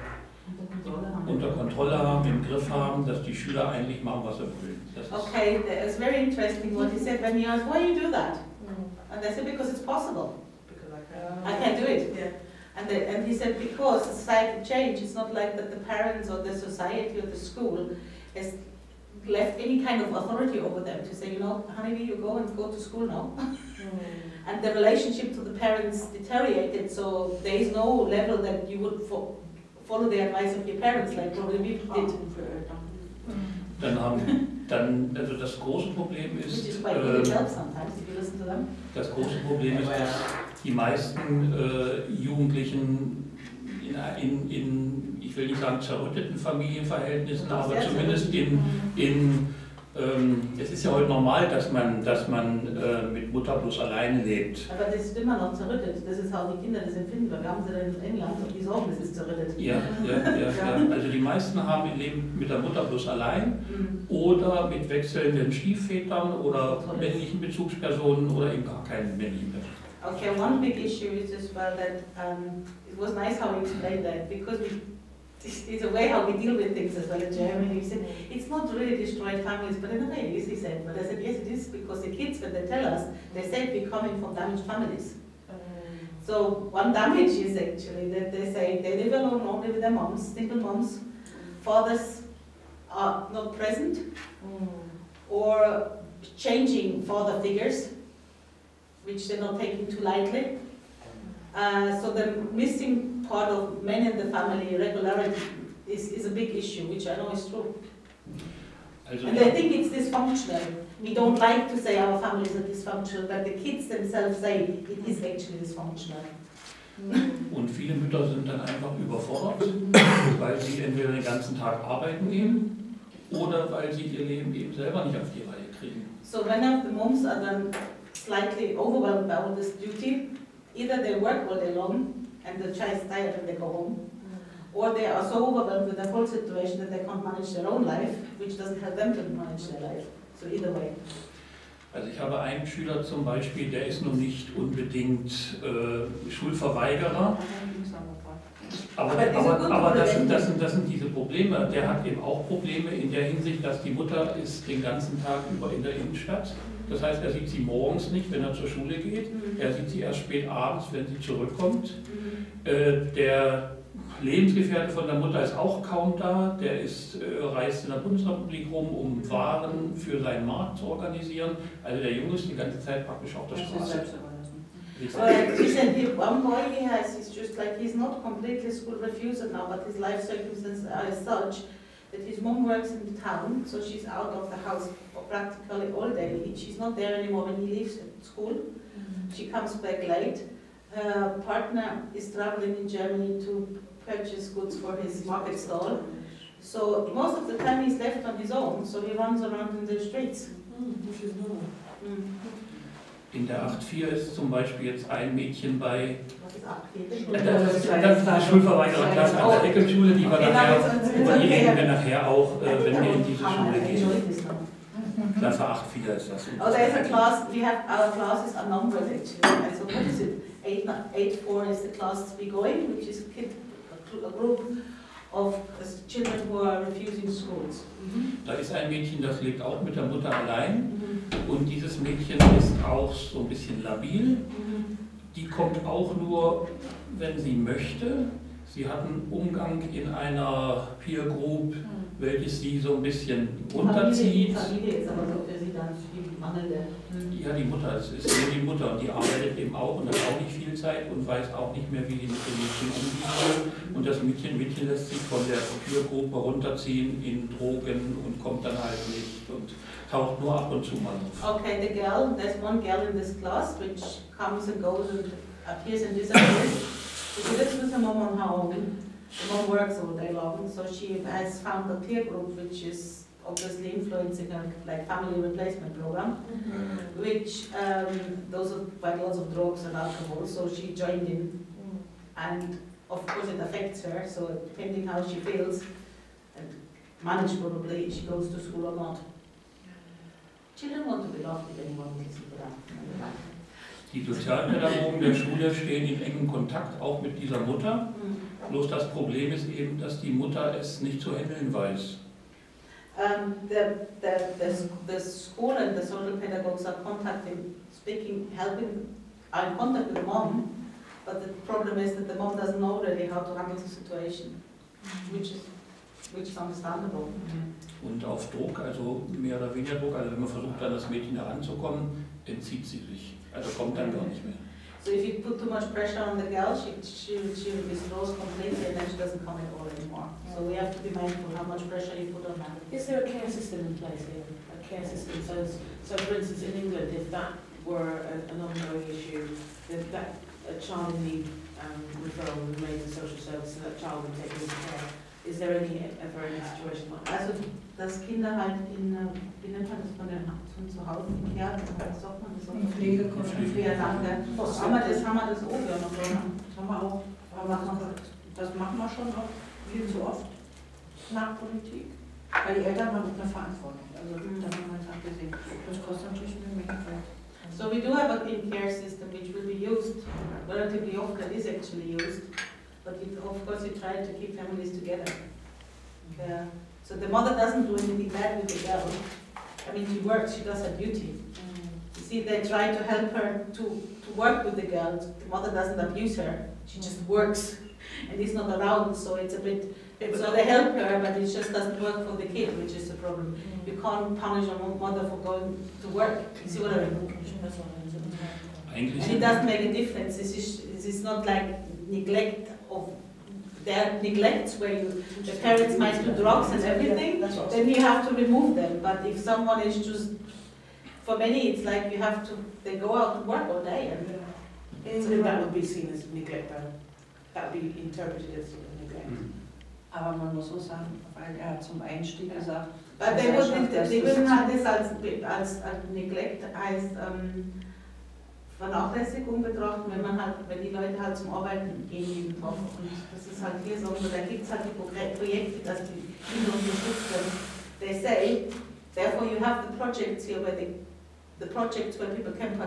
unter Kontrolle haben, im Griff haben, dass die Schüler eigentlich machen, was sie wollen. Okay, it's very interesting what he said when he asked, why do you do that? And they said, because it's possible. I can do it. Yeah. And he said, because society change, it's not like that the parents or the society or the school has left any kind of authority over them to say, you know, honey, you go to school now. And the relationship to the parents deteriorated, so there is no level that you would follow the advice of your parents, like probably we did. Also das große Problem ist, dass die meisten Jugendlichen in, ich will nicht sagen zerrütteten Familienverhältnissen, aber zumindest es ist ja heute normal, dass man mit Mutter bloß alleine lebt. Aber das ist immer noch zerrüttet. Das ist auch die Kinder das empfinden, weil wir haben sie dann in England und die sorgen, das ist zerrüttet. Ja. Also die meisten haben ihr Leben mit der Mutter bloß allein oder mit wechselnden Stiefvätern oder männlichen Bezugspersonen oder eben gar keinen männlichen Personen. Okay, one big issue is as well that it was nice how he explained that, because it's a way how we deal with things as well in Germany. He said, it's not really destroyed families, but in a way it is, he said. But I said, yes it is, because the kids, when they tell us, they say we're coming from damaged families. So one damage is actually that they say they live alone only with their moms, single moms, fathers are not present, or changing father figures, which they're not taking too lightly. So the missing part of men in the family, regularity, is a big issue, which I know is true. And I think it's dysfunctional. We don't like to say our families are dysfunctional, but the kids themselves say it is actually dysfunctional. Und viele Mütter sind dann einfach überfordert, weil sie entweder den ganzen Tag arbeiten gehen oder weil sie ihr Leben eben selber nicht auf die Reihe kriegen. So many of the moms are then slightly overwhelmed by all this duty. Either they work all day long and the child is tired when they go home, or they are so overwhelmed with the whole situation that they can't manage their own life, which doesn't help them to manage their life. So either way. Also ich habe einen Schüler zum Beispiel, der ist nun nicht unbedingt Schulverweigerer, aber das sind diese Probleme. Der hat eben auch Probleme in der Hinsicht, dass die Mutter ist den ganzen Tag über in der Innenstadt. Das heißt, er sieht sie morgens nicht, wenn er zur Schule geht. Er sieht sie erst spät abends, wenn sie zurückkommt. Der Lebensgefährte von der Mutter ist auch kaum da. Der reist in der Bundesrepublik rum, um Waren für seinen Markt zu organisieren. Also der Junge ist die ganze Zeit praktisch auf der Straße. One boy he has, he's just like, he's not completely school refuser now, but his life circumstances are as such that his mom works in the town, so she's out of the house practically all day. She's not there anymore when he leaves school. She comes back late. Her partner is traveling in Germany to purchase goods for his market stall. So most of the time he's left on his own, so he runs around in the streets. In der 8.4 ist zum Beispiel jetzt ein Mädchen bei Was ist 8.4? das ist die Schulverweigererklasse an der Eckenschule, die wir nachher, über die reden wir nachher auch, wenn wir in diese Schule gehen. Klasse 8.4 ist das. Oh, there's a class, our classes are numbered actually. So what is it? 8.4 is the class to be going, which is a group of children who are refusing schools. Da ist ein Mädchen, das lebt auch mit der Mutter allein und dieses Mädchen ist auch so ein bisschen labil. Die kommt auch nur, wenn sie möchte. Sie hat einen Umgang in einer Peer Group, welches sie so ein bisschen runterzieht. Familie ist aber so für sie dann die mangelnde. Ja, die Mutter, es ist nur die Mutter und die arbeitet eben auch und hat auch nicht viel Zeit und weiß auch nicht mehr, wie sie mit dem Mädchen umgehen soll. Und das Mädchen lässt sich von der Peer-Gruppe runterziehen in Drogen und kommt dann halt nicht und taucht nur ab und zu mal auf. Okay, there's one girl in this class which comes and goes and appears and disappears. She lives with her mom on her own. The mom works all day long, so she has found a peer group which is obviously influencing her, like family replacement program, which those are quite lots of drugs and alcohol, so she joined in, and of course it affects her, so depending how she feels, and managed probably, she goes to school or not. Children want to be loved if anyone will listen to them. Die Sozialpädagogen der Schule stehen in engem Kontakt auch mit dieser Mutter. Bloß das Problem ist eben, dass die Mutter es nicht zu handeln weiß. The school and the social pedagogues are contacting, speaking, helping, are in contact with the mom, but the problem is that the mom doesn't know really how to handle the situation, which is understandable. Und auf Druck, also mehr oder weniger Druck, also wenn man versucht, an das Mädchen heranzukommen, entzieht sie sich. Also kommt dann gar nicht mehr. So if you put too much pressure on the girl, she withdraws completely and then she doesn't come at all anymore. So we have to be mindful how much pressure you put on her. Is there a care system in place here? A care system, so for instance in England, if that were an ongoing issue, if that a child in need referral was made to social services and that child would take into care, is there ever any situation like that? Also, dass Kinder halt wie nennt man das von zu Hause im Care, was sagt man das so? Ja, danke. Haben wir das auch ja noch? Das haben wir auch. Aber das machen wir schon auch viel zu oft nach Politik. Weil die Eltern haben eine Verantwortung. Also da haben wir es abgesehen. Das kostet natürlich eine Menge Geld. So we do have a care system which will be used relatively often, is actually used, but of course we try to keep families together. So the mother doesn't do anything bad with the girl. I mean, she works, she does her duty. You see, they try to help her to work with the girl. The mother doesn't abuse her, she just works and is not around, so it's a bit, so they help her, but it just doesn't work for the kid, which is the problem. You can't punish a mother for going to work, you see what I mean? And it doesn't make a difference, this is not like neglect of, there are neglects where the parents might do drugs and everything, then you have to remove them, but if someone is just, for many it's like you have to, they go out and work all day. And so that would be seen as neglect though. That would be interpreted as neglect. Aber man muss so sagen, weil hat zum Einstieg gesagt, but they wouldn't have this als neglect, heißt Vernachlässigung betrachten, wenn die Leute halt zum Arbeiten gehen jeden Tag. Und das ist halt hier so, da gibt es halt die Projekte, dass die Kinder unterstützt werden. They say, therefore you have the projects here where the projects where people can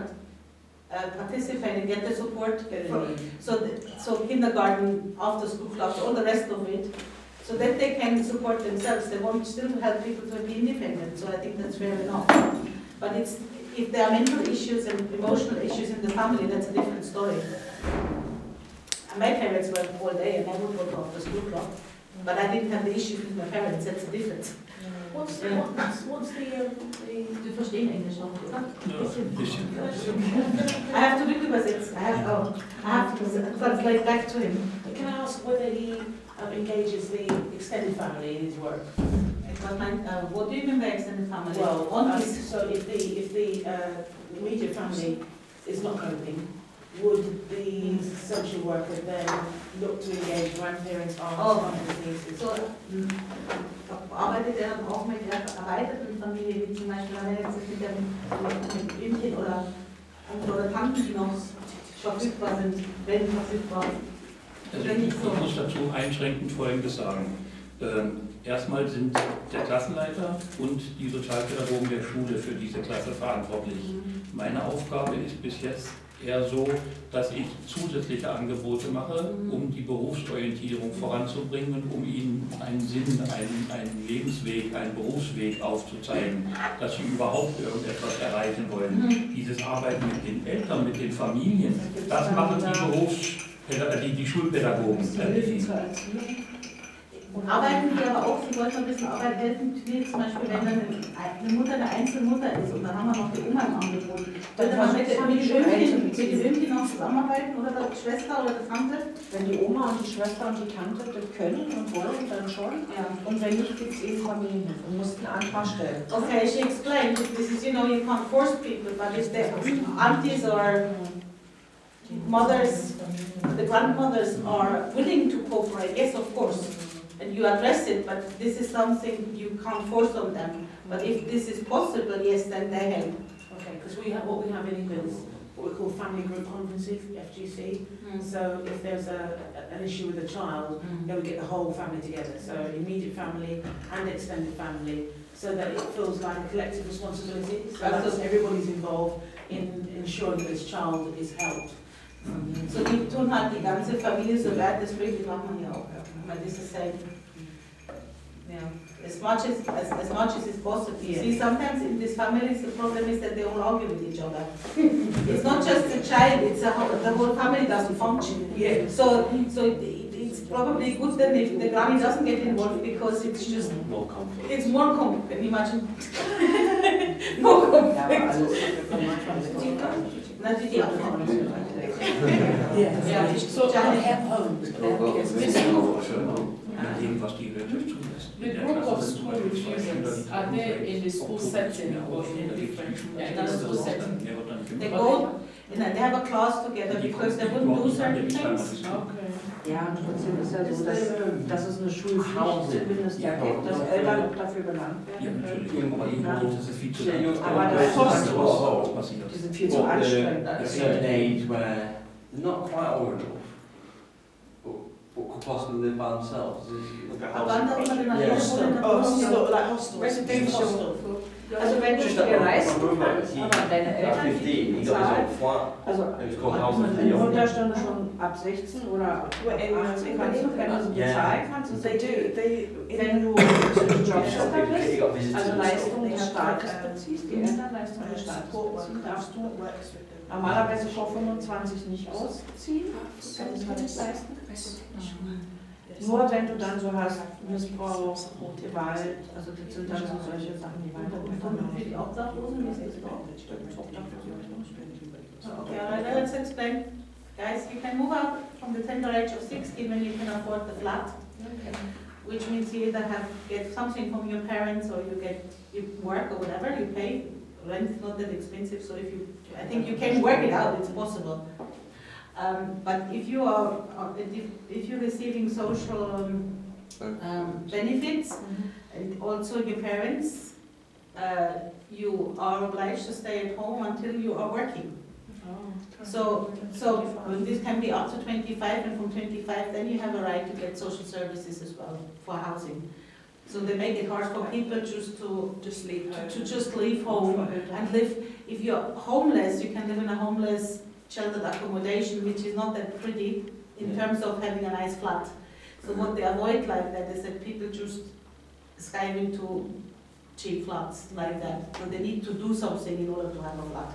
participate and get the support. So kindergarten, after school clubs, all the rest of it, so that they can support themselves. They want still to help people to be independent, so I think that's fair enough. But if there are mental issues and emotional issues in the family, that's a different story. My parents worked all day and I would go to after school club, but I didn't have the issues with my parents, that's the difference. What's the Du verstehst Englisch noch, oder? Bisschen. I have to read übersetzen. I have to translate back to him. Can I ask whether he engages the extended family in his work? What do you mean by extended family? Well, so if the immediate family is not coping, would the social worker then look to engage grandparents, aunts, uncles, nieces? So, arbeitet er dann auch mit der erweiterten Familie, wie zum Beispiel, wenn er jetzt mit Indien oder oder Tanten, die noch verfügbar sind, wenn verfügbar. Also ich muss dazu einschränkend Folgendes sagen. Erstmal sind der Klassenleiter und die Sozialpädagogen der Schule für diese Klasse verantwortlich. Meine Aufgabe ist bis jetzt eher so, dass ich zusätzliche Angebote mache, um die Berufsorientierung voranzubringen und um ihnen einen Sinn, einen Lebensweg, einen Berufsweg aufzuzeigen, dass sie überhaupt irgendetwas erreichen wollen. Dieses Arbeiten mit den Eltern, mit den Familien, das machen die Schulpädagogen. Arbeiten wir aber auch, Sie wollten ein bisschen Arbeit helfen, wie zum Beispiel, wenn dann eine Mutter eine Einzelmutter ist und dann haben wir noch die Oma im Angebot. Würde man mit dem Ömchen noch zusammenarbeiten oder der Schwester oder der Tante? Wenn die Oma und die Schwester und die Tante das können und wollen, dann schon. Ja. Und wenn nicht, gibt es eben Familienhilfe und mussten einen Antrag stellen. Okay, she explained, this is, you know, you can't force people, but if the aunties or mothers, the grandmothers are willing to cooperate, yes, of course. And you address it, but this is something you can't force on them. But if this is possible, yes, then they help. Okay, because what we have in England is what we call family group conferences, FGC. So if there's an issue with a child, then we get the whole family together. So immediate family and extended family, so that it feels like a collective responsibility. So that everybody's involved in ensuring that this child is helped. So die tun halt die ganze Familie so weit, das machen wir auch. But this is safe. Yeah. As much as is possible. Yeah. See, sometimes in these families the problem is that they all argue with each other. It's not just the child; it's the whole family doesn't function. Yeah. So it's probably good then if the granny doesn't get involved because it's just more conflict. It's more conflict. Can you imagine? More conflict. Natürlich die Abfahrt. Yeah. So at home. The group of school refusers, are they in the school setting or in a different, another school setting? They go, they have a class together because they wouldn't do certain things. Okay. Ja, und trotzdem ist ja so, dass es eine Schulpflicht zumindest da gibt, dass Eltern auch dafür belangt werden können. Aber das kostet uns. Die sind viel zu anstrengend. At a certain age where they're not quite old enough, but could possibly live by themselves. Residential. Also wenn du es dir leisten kannst, aber deine Eltern die zahlen, also eine Unterstunde schon ab 16 oder ab 18 kannst du, wenn du sie bezahlen kannst, und wenn du Jobcenter bist, also Leistungen des Staates beziehst, die Elternleistungen des Staates beziehst, darfst du normalerweise vor 25 nicht ausziehen, kannst du nicht leisten. Nur wenn du dann so hast, Missbrauch, Gewalt, also das sind dann so solche Sachen, die weiterkommen. Für die Obdachlosen ist das auch. Okay, let's explain. Guys, you can move out from the tender age of 16 when you can afford the flat, which means you either get something from your parents or you work or whatever, you pay. Rent is not that expensive, so I think you can work it out, it's possible. But if if you're receiving social benefits, and also your parents, you are obliged to stay at home until you are working. So this can be up to 25, and from 25 then you have a right to get social services as well for housing. So they make it hard for people just leave home and live. If you're homeless, you can live in a homeless sheltered accommodation, which is not that pretty in terms of having a nice flat. So what they avoid like that is that people just skype into cheap flats like that. So they need to do something in order to have a flat.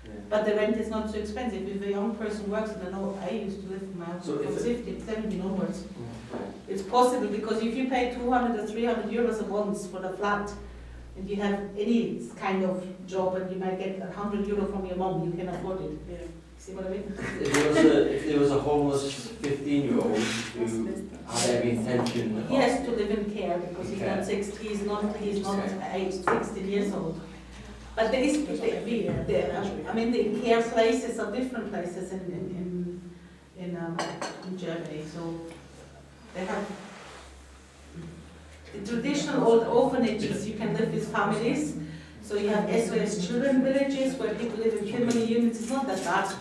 Yeah. But the rent is not so expensive. If a young person works, and I know I used to live in my house from 50, 70 onwards. It's possible because if you pay 200 or 300 euros a month for the flat, and you have any kind of job and you might get 100 euro from your mom, you can afford it. Yeah. See what I mean? If there was a homeless 15-year-old who had every intention he has to live in care because he's not 60, he's not aged 16 years old. But there is, I mean, the care places are different places in Germany. So they have the traditional old orphanages. You can live with families. So you have SOS children villages where people live in family units. It's not that bad.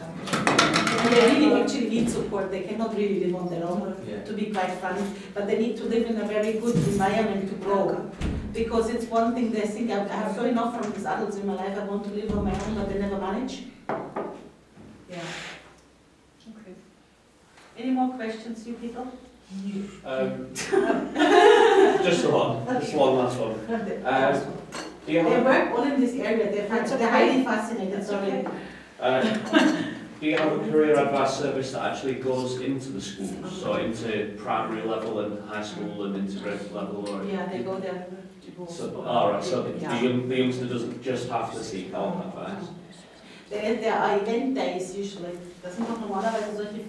And they really actually need support. They cannot really live on their own, to be quite frank. But they need to live in a very good environment to grow. Because it's one thing they think, I have so enough from these adults in my life, I want to live on my own, but they never manage. Yeah. Okay. Any more questions, you people? Just one last one. Do you They have, work all in this area, they're highly fascinated, sorry. do you have a career advice service that actually goes into the schools, so into primary level and high school and integrated level? Or Yeah, they go there. so, all right, so the youngster doesn't just have to seek out advice. There are Event Days usually. Das sind doch normalerweise solche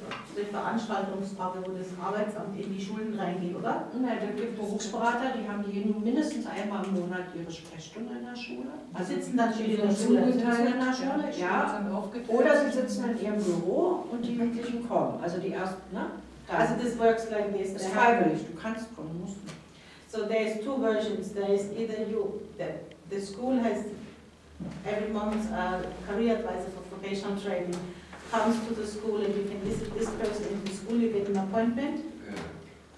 Veranstaltungstage, wo das Arbeitsamt in die Schulen reingeht, oder? Nein, da gibt Berufsberater, die haben mindestens einmal im Monat ihre Sprechstunde in der Schule. Also sitzen dann schon in der Schule. Schule. In der Schule, ja. Oder sie sitzen in ihrem Büro und die Jugendlichen kommen. Also die ersten, ne? Also this works like this. Das ist freiwillig, du kannst kommen, musst nicht. So there's two versions. There is either the school has every month a career advisor for vocational training comes to the school and you can visit this person in the school, you get an appointment,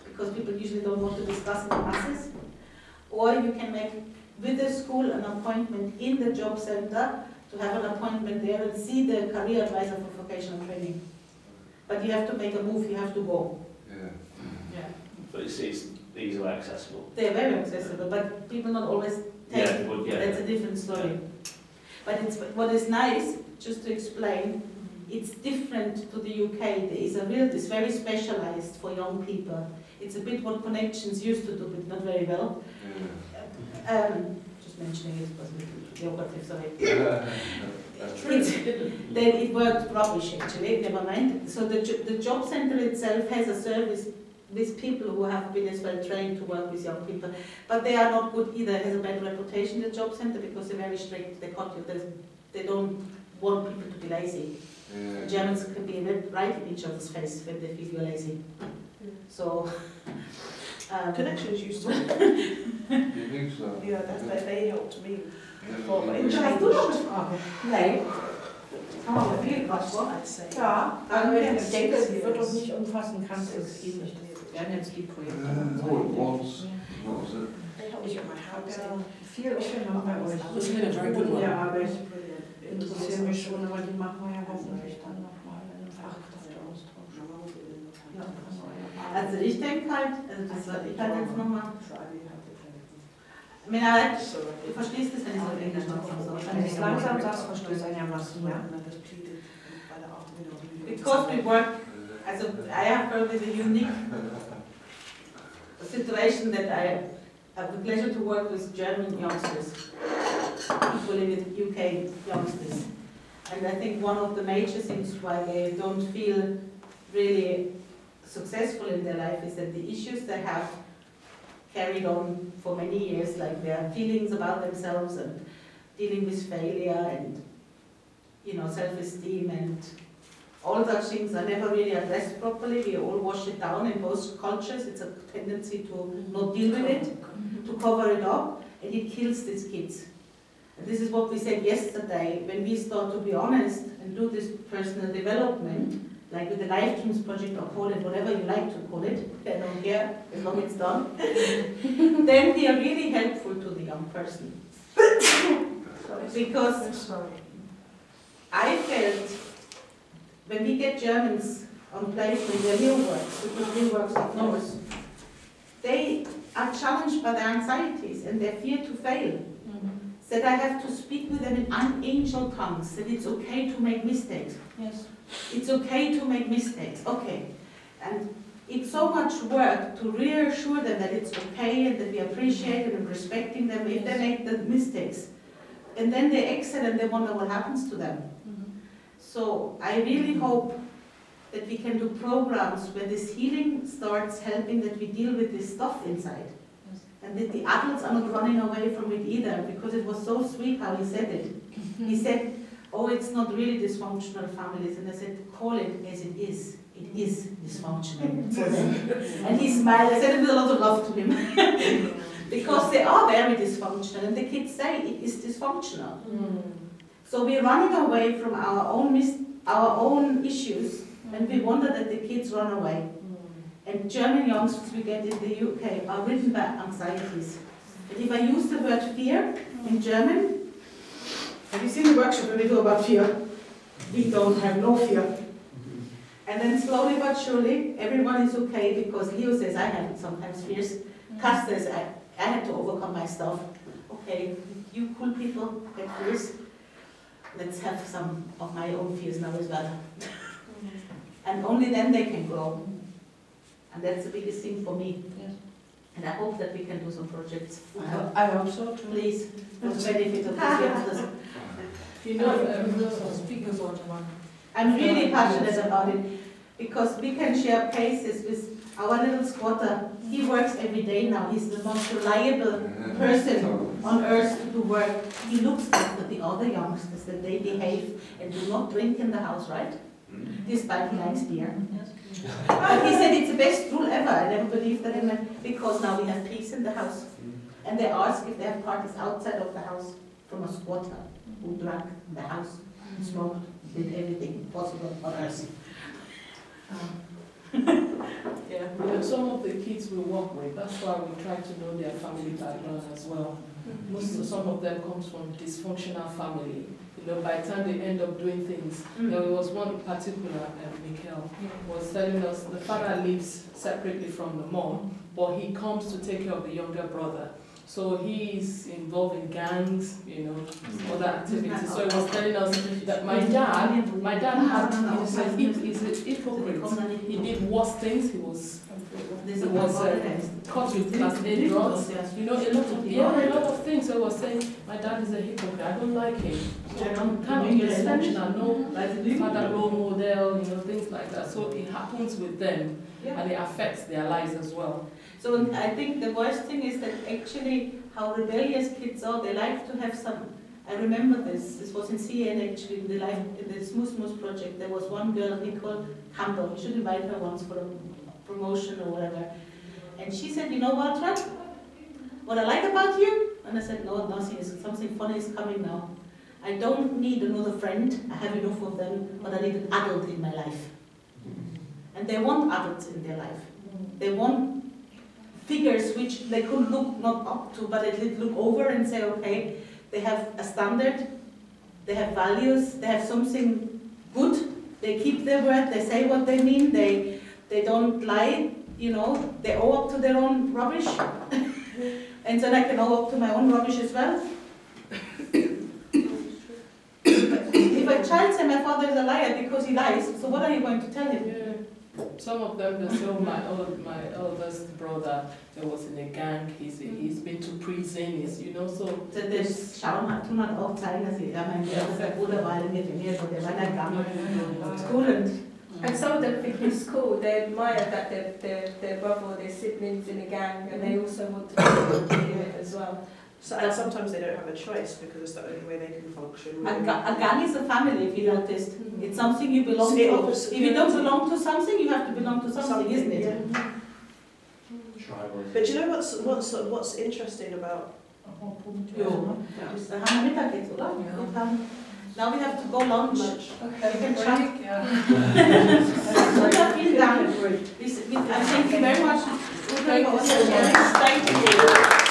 because people usually don't want to discuss in the masses. Or you can make with the school an appointment in the job center to have an appointment there and see the career advisor for vocational training. But you have to make a move, you have to go. Yeah. But these are accessible. They're very accessible, but people not always take it. That's a different story. But what is nice, just to explain, it's different to the UK. It's very specialized for young people. It's a bit what Connections used to do, but not very well. Just mentioning it was a bit operative, sorry. Then it worked rubbish actually, never mind. So the job center itself has a service with people who have been as well trained to work with young people. But they are not good either. It has a bad reputation, the job center, because they're very strict. They cut you. They don't want people to be lazy. Germans can be right in each other's face when they feel you're lazy. So Connections used to. You think so? Yeah, they helped me. Hast du noch eine Frage? Nein. Kann man viel was vor? Ja, aber ich denke, es wird doch nicht umfassen, kann es ähnlich. Werden jetzt die Projekte. Ich habe viel aufgenommen bei euch. Das ist eine very good one. Ja, aber ich interessiere mich schon, aber die machen wir ja hoffentlich dann nochmal in einem Fachkräfteaustausch. Also ich denke halt, das soll ich halt jetzt nochmal. Du verstehst es, wenn ich so auf Englisch noch so. Wenn ich langsam sagst, verstehst du einigermaßen, ja. Because we work, I have probably the unique situation that I have the pleasure to work with German youngsters, equally with UK youngsters. And I think one of the major things why they don't feel really successful in their life is that the issues they have carried on for many years, like their feelings about themselves and dealing with failure and, self-esteem and all such things are never really addressed properly. We all wash it down in both cultures. It's a tendency to not deal with it, to cover it up, and it kills these kids. And this is what we said yesterday, when we start to be honest and do this personal development, like with the Life Dreams Project, or call it whatever you like to call it, I don't care, as long as it's done, then we are really helpful to the young person. Because I felt, when we get Germans on placement, their real works, because real works ignores, they are challenged by their anxieties and their fear to fail. That I have to speak with them in angel tongues, that it's okay to make mistakes. Yes. It's okay to make mistakes, okay. And it's so much work to reassure them that it's okay and that we appreciate them and respecting them if they make the mistakes. And then they excel and they wonder what happens to them. So I really hope that we can do programs where this healing starts helping, that we deal with this stuff inside. And that the adults are not running away from it either, because it was so sweet how he said it. He said, oh, it's not really dysfunctional families. And I said, call it as it is. It is dysfunctional for them. And he smiled. I said it with a lot of love to him. Because they are very dysfunctional, and the kids say it is dysfunctional. So we're running away from our own issues, and we wonder that the kids run away. And German youngsters we get in the UK are ridden by anxieties. And if I use the word fear in German, have you seen the workshop when we go about fear? We don't have no fear. And then slowly but surely, everyone is okay because Leo says, I have sometimes fears. Cass says, I had to overcome my stuff. Okay, you cool people get fears. Let's have some of my own fears now as well. And only then they can grow. And that's the biggest thing for me. Yes. And I hope that we can do some projects. I hope so too. Please, for the benefit of the youngsters. You know, speakers on one. I'm really passionate about it because we can share cases with our little squatter. He works every day now. He's the most reliable person on earth to do work. He looks after the other youngsters that they behave and do not drink in the house, right? Despite he likes beer. But he said it's the best rule ever. I never believed that in it because now we have peace in the house. And they ask if they have parties outside of the house from a squatter who drank in the house, smoked, did everything possible on earth. Yeah, some of the kids we work with, that's why we try to know their family background as well. Some of them comes from dysfunctional family. You know, by the time they end up doing things, there was one particular, Mikhail, was telling us the father lives separately from the mom, but he comes to take care of the younger brother. So he is involved in gangs, you know, other activities. So he was telling us that my dad had, he's a hypocrite. He did worse things. He was caught with class A drugs. You know, a lot of things. So he was saying, my dad is a hypocrite. I don't like him. Kind of dysfunctional, no father role model, you know, things like that. So it happens with them, and it affects their lives as well. So I think the worst thing is that actually how rebellious kids are, they like to have some, I remember this was in CN actually, in the Smooth Smooth project, there was one girl, Nicole Campbell, you should invite her once for a promotion or whatever. And she said, you know what, Ron? What I like about you? And I said, no, seriously, something funny is coming now. I don't need another friend, I have enough of them, but I need an adult in my life. And they want adults in their life. They want figures which they could look not up to, but they did look over and say, okay, they have a standard, they have values, they have something good, they keep their word, they say what they mean, they don't lie, you know, they owe up to their own rubbish. And then I can owe up to my own rubbish as well. If a child says my father is a liar because he lies, so what are you going to tell him? Yeah. Some of them, they say, oh, my eldest brother, there was in a gang, he's been to prison, you know, so... Das tun hat auch zeigen, dass ja, mein Bruder war mit mir, so der war in der Gang. It's cool. And some of them think it's cool, they admire that their brother or their siblings in a gang, and they also want to do it as well. So, and sometimes they don't have a choice because it's the only way they can function. A gang is a family, if you noticed. It's something you belong to. If you don't belong to something, you have to belong to something, isn't it? Yeah. But you know what's interesting about... Now we have to go lunch. Okay, you can chat. Yeah. Thank you very much. Thank you.